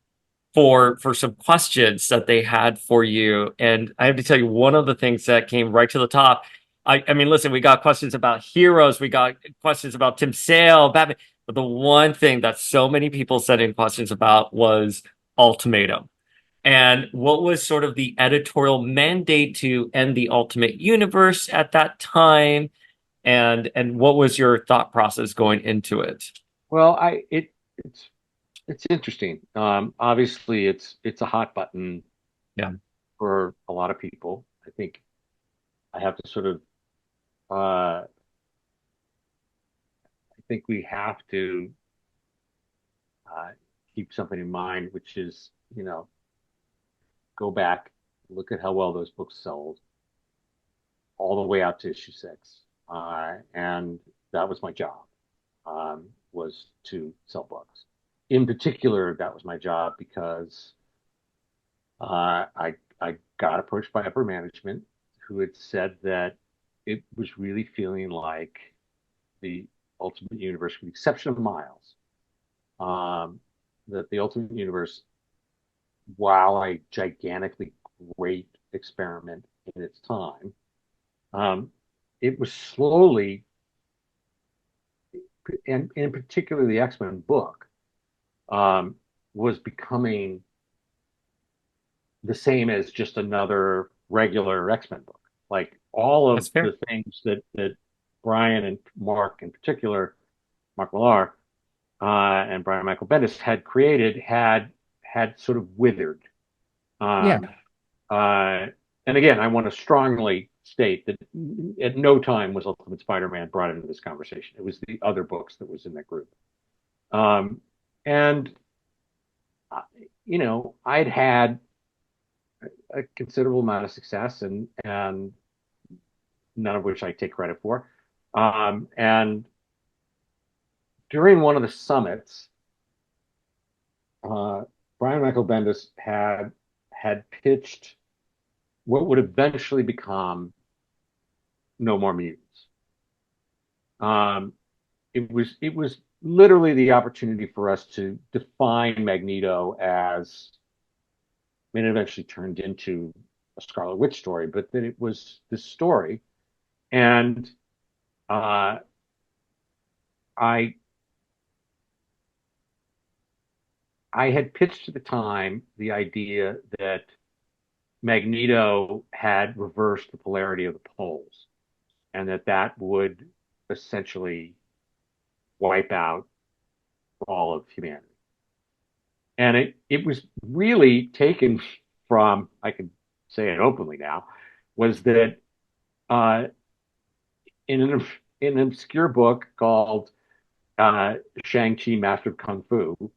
for some questions that they had for you. And I have to tell you, one of the things that came right to the top. I mean, listen, we got questions about heroes, we got questions about Tim Sale, Batman, but the one thing that so many people sent in questions about was Ultimatum. And what was sort of the editorial mandate to end the Ultimate Universe at that time? And what was your thought process going into it? Well, it's interesting. Obviously, it's a hot button Yeah. for a lot of people. I think I have to sort of I think we have to uh, keep something in mind, which is, you know, go back, look at how well those books sold, all the way out to issue six, and that was my job, was to sell books. In particular, that was my job because I got approached by upper management who had said that it was really feeling like the Ultimate Universe, with the exception of Miles, um, that the Ultimate Universe, while a gigantically great experiment in its time, um, it was slowly, and in particular the X-Men book, was becoming the same as just another regular X-Men book. Like all That's of fair. the things that Brian and Mark in particular, Mark Millar, and Brian Michael Bendis had created had sort of withered. Yeah. Um, and again, I want to strongly state that at no time was Ultimate Spider-Man brought into this conversation. It was the other books that was in that group. Um, and you know, I'd had a considerable amount of success, and none of which I take credit for. And during one of the summits, uh, Brian Michael Bendis had pitched what would eventually become No More Mutants. Um, it was literally the opportunity for us to define Magneto as. I mean, it eventually turned into a Scarlet Witch story, but then it was this story, and uh, I I had pitched at the time the idea that Magneto had reversed the polarity of the poles, and that would essentially wipe out all of humanity. And it was really taken from, I can say it openly now, was that uh, in an obscure book called Shang-Chi, Master of Kung Fu,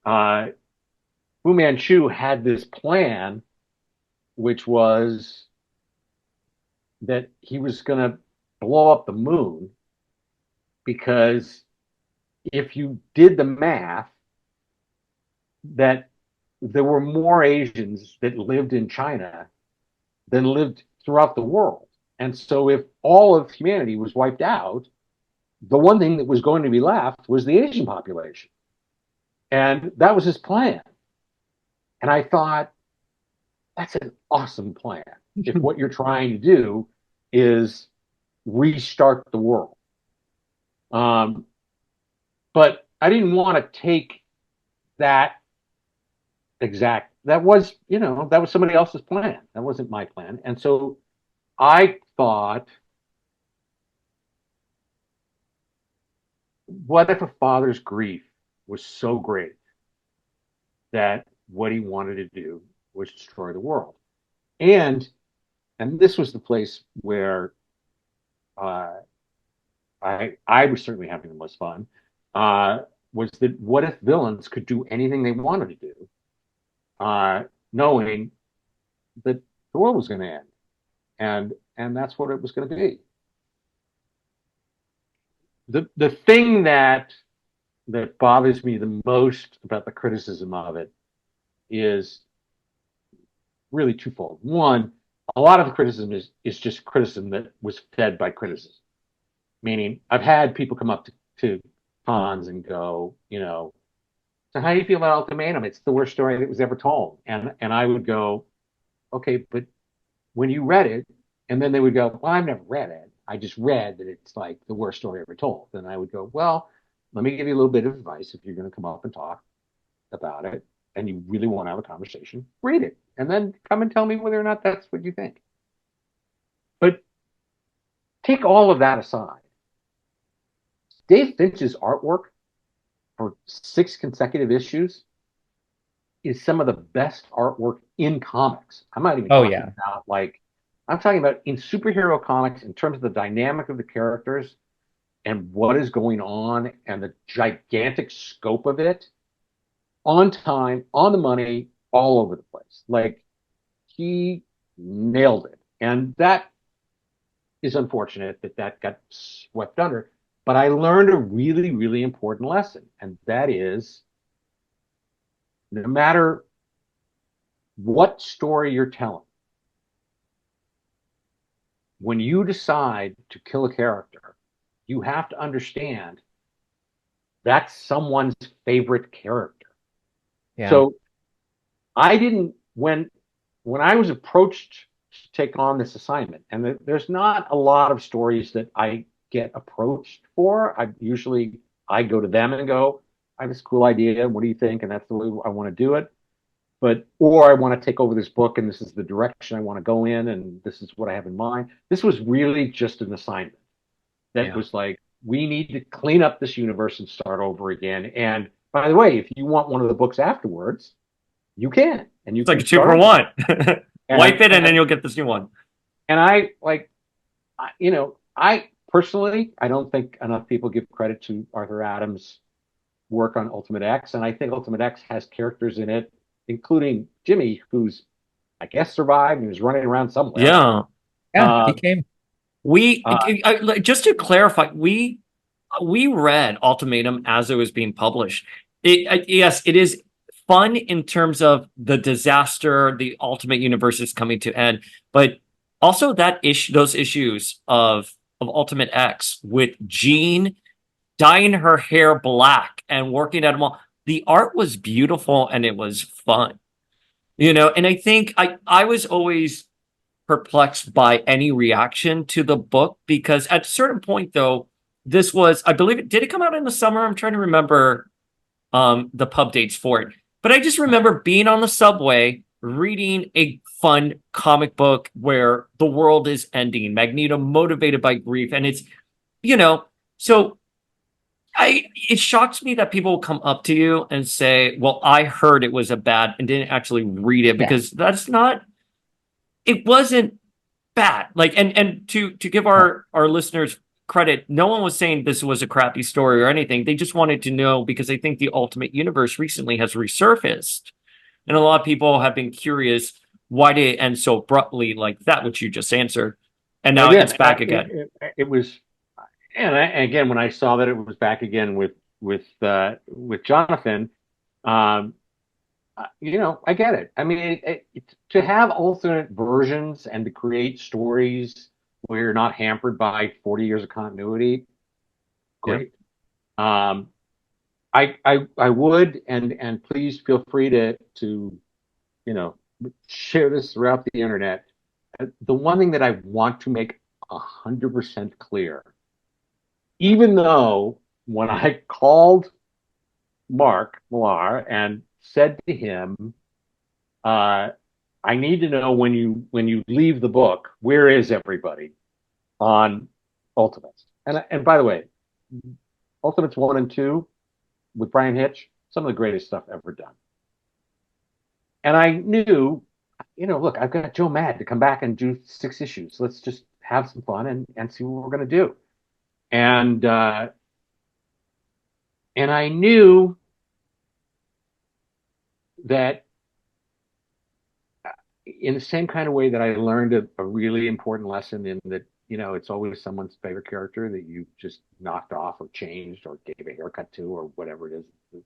uh, Fu Manchu had this plan, which was that he was going to blow up the moon because if you did the math, that there were more Asians that lived in China than lived throughout the world. And so if all of humanity was wiped out, the one thing that was going to be left was the Asian population. And that was his plan. And I thought, that's an awesome plan. If what you're trying to do is restart the world. Um, but I didn't want to take that that was, that was somebody else's plan. That wasn't my plan. And so I thought, what if a father's grief was so great that what he wanted to do was destroy the world? And this was the place where uh, I was certainly having the most fun. Was that what if villains could do anything they wanted to do, knowing that the world was going to end, and that's what it was going to be. The thing that bothers me the most about the criticism of it is really twofold. One, a lot of the criticism is just criticism that was fed by criticism. Meaning, I've had people come up to cons and go, so how do you feel about Ultimatum? It's the worst story that was ever told. And I would go, okay, but when you read it, and then they would go, well, I've never read it. I just read that it's like the worst story ever told. And I would go, well, let me give you a little bit of advice. If you're going to come up and talk about it and you really want to have a conversation, read it and then come and tell me whether or not that's what you think. But take all of that aside. Dave Finch's artwork for 6 consecutive issues is some of the best artwork in comics. I'm not even talking about I'm talking about in superhero comics in terms of the dynamic of the characters and what is going on and the gigantic scope of it. On time, on the money, all over the place. Like, he nailed it. And that is unfortunate that got swept under. But I learned a really, really important lesson. And that is, no matter what story you're telling, when you decide to kill a character, you have to understand that's someone's favorite character. Yeah. So I didn't, when I was approached to take on this assignment, and there's not a lot of stories that I get approached for. I go to them and go, I have this cool idea. What do you think? And that's the way I want to do it. Or I want to take over this book and this is the direction I want to go in and this is what I have in mind. This was really just an assignment that was like, we need to clean up this universe and start over again. And by the way, if you want one of the books afterwards, you can. And you it's like a 2-for-1. Wipe it and then you'll get this new one. And I personally, I don't think enough people give credit to Arthur Adams' work on Ultimate X. And I think Ultimate X has characters in it, including Jimmy, who's, I guess, survived and was running around somewhere. Yeah, he came. Just to clarify, we read Ultimatum as it was being published. Yes, it is fun in terms of the disaster, the Ultimate Universe is coming to end, but also those issues of Ultimate X with Jean dyeing her hair black and working at a mall. The art was beautiful and it was fun, and I think I was always perplexed by any reaction to the book because at a certain point, though, this was, I believe did it come out in the summer? I'm trying to remember the pub dates for it. But I just remember being on the subway, reading a fun comic book where the world is ending, Magneto motivated by grief. And it's, so it shocks me that people will come up to you and say, well, I heard it was a bad and didn't actually read it because it wasn't bad. And to give our listeners credit, no one was saying this was a crappy story or anything. They just wanted to know because I think the Ultimate Universe recently has resurfaced. And a lot of people have been curious, why did it end so abruptly like that, which you just answered? And now it's back again. It was, and again, when I saw that it was back again with Jonathan, I get it. I mean, to have alternate versions and to create stories where you're not hampered by 40 years of continuity, Yeah. great. Um, I would, and please feel free to you know share this throughout the internet. The one thing that I want to make 100% clear, even though when I called Mark Millar and said to him, uh, "I need to know when you leave the book, where is everybody on Ultimates?" And by the way, Ultimates 1 and 2 with Brian Hitch, some of the greatest stuff ever done. And I knew, look, I've got Joe Mad to come back and do 6 issues. Let's just have some fun and see what we're going to do. And and I knew that in the same kind of way that I learned a really important lesson in that, it's always someone's favorite character that you just knocked off or changed or gave a haircut to or whatever it is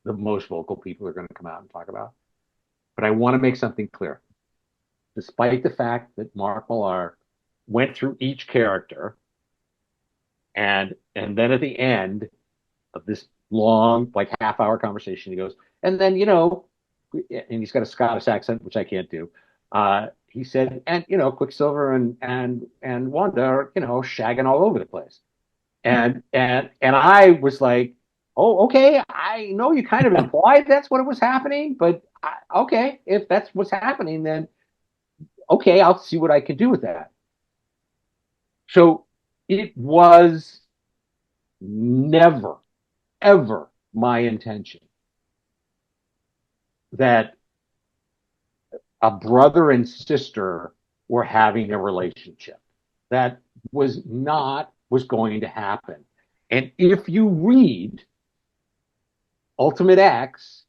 the most vocal people are going to come out and talk about. But I want to make something clear. Despite the fact that Mark Millar went through each character and then at the end of this long, like half-hour conversation, he goes, and then, and he's got a Scottish accent, which I can't do. He said, and Quicksilver and Wanda are, shagging all over the place. And I was like, oh, okay, I know you kind of implied that's what was happening, but okay, if that's what's happening, then okay, I'll see what I can do with that. So it was never, ever my intention that a brother and sister were having a relationship. That was not was going to happen. And if you read Ultimate X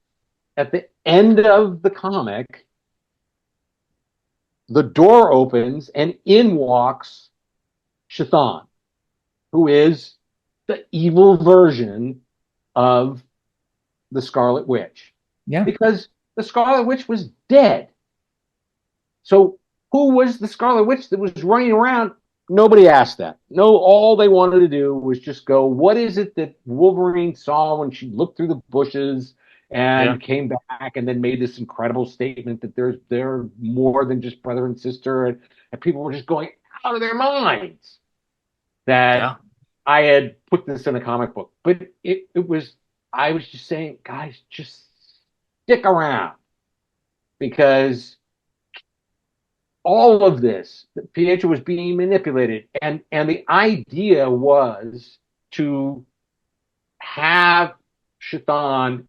at the end of the comic, the door opens and in walks Chthon, who is the evil version of the Scarlet Witch. Yeah. Because the Scarlet Witch was dead. So who was the Scarlet Witch that was running around? Nobody asked that. No, all they wanted to do was just go, what is it that Wolverine saw when she looked through the bushes and came back and then made this incredible statement that they're more than just brother and sister, and people were just going out of their minds that I had put this in a comic book. But it was, I was just saying, guys, just stick around because all of this, Pietro was being manipulated, and the idea was to have Chthon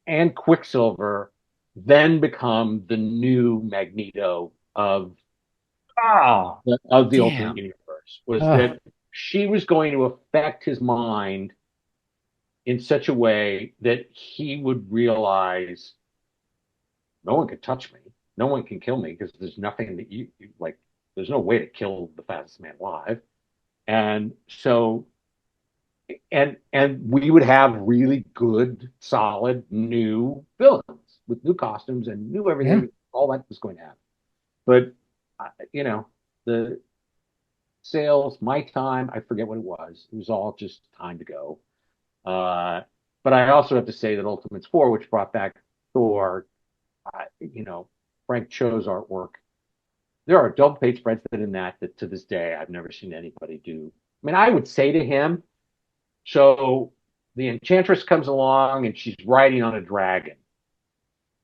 and Quicksilver then become the new Magneto of the Ultimate Universe. Was that she was going to affect his mind in such a way that he would realize no one could touch me. No one can kill me because there's nothing that you like. There's no way to kill the fastest man alive. And so, and we would have really good, solid new villains with new costumes and new everything. Yeah. All that was going to happen. But the sales, my time, I forget what it was. It was all just time to go. But I also have to say that Ultimates 4, which brought back Thor, Frank Cho's artwork. There are double page spreads in that to this day I've never seen anybody do. I mean, I would say to him, so the Enchantress comes along and she's riding on a dragon.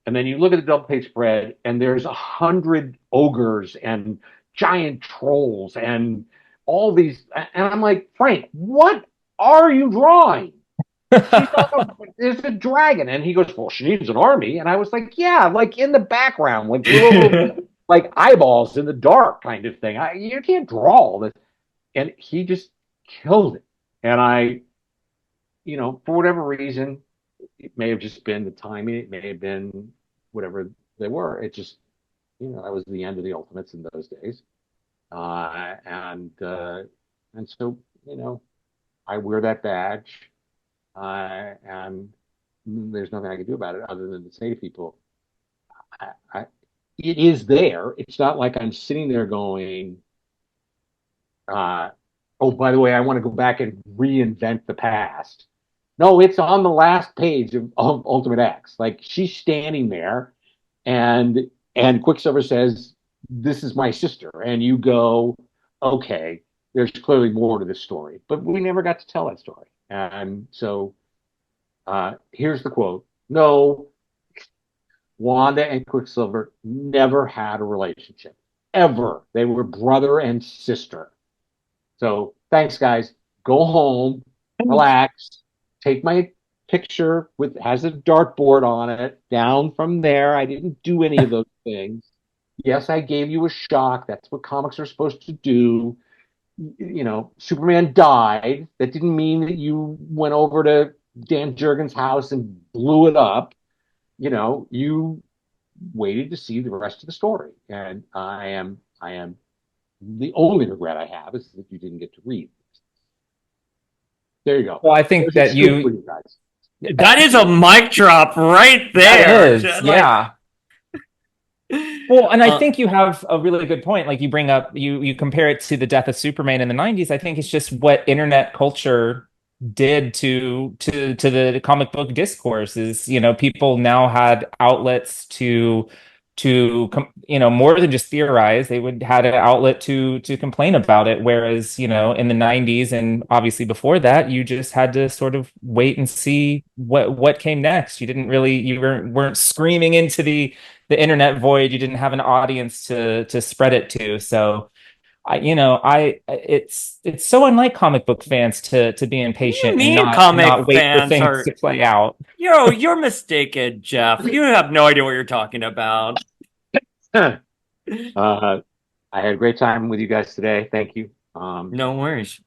And then you look at the double page spread and there's 100 ogres and giant trolls and all these. And I'm like, Frank, what are you drawing? There's a dragon. And he goes, well, she needs an army. And I was like, yeah, like in the background, like little like eyeballs in the dark kind of thing. You can't draw all this. And he just killed it. And I, for whatever reason, it may have just been the timing. It may have been whatever they were. It just, that was the end of the Ultimates in those days. And so, I wear that badge. And there's nothing I can do about it other than to say to people, it is there. It's not like I'm sitting there going, oh, by the way, I want to go back and reinvent the past. No, it's on the last page of Ultimate X. Like she's standing there, and Quicksilver says, "This is my sister," and you go, "Okay, there's clearly more to this story," but we never got to tell that story. And so here's the quote: "No, Wanda and Quicksilver never had a relationship ever. They were brother and sister." So thanks, guys. Go home, relax, take my picture with has a dartboard on it. Down from there, I didn't do any of those things. Yes, I gave you a shock. That's what comics are supposed to do. You know, Superman died. That didn't mean that you went over to Dan Jurgens' house and blew it up. You know, you waited to see the rest of the story, and I am the only regret I have is that you didn't get to read. There you go. Well, I think There's a that scoop for you guys. That is a mic drop right that there. is, Like, yeah. Well, and I think you have a really good point. Like you bring up, you compare it to the death of Superman in the 90s. I think it's just what internet culture did to the comic book discourse is, you know, people now had outlets you know, more than just theorize. They would had an outlet to complain about it, whereas, you know, in the 90s and obviously before that, you just had to sort of wait and see what came next. You didn't really, you weren't screaming into the internet void. You didn't have an audience to spread it to. So it's so unlike comic book fans to be you impatient and mean not comic wait for fans things are to play out. you're mistaken, Jeph. You have no idea what you're talking about. I had a great time with you guys today. Thank you. No worries.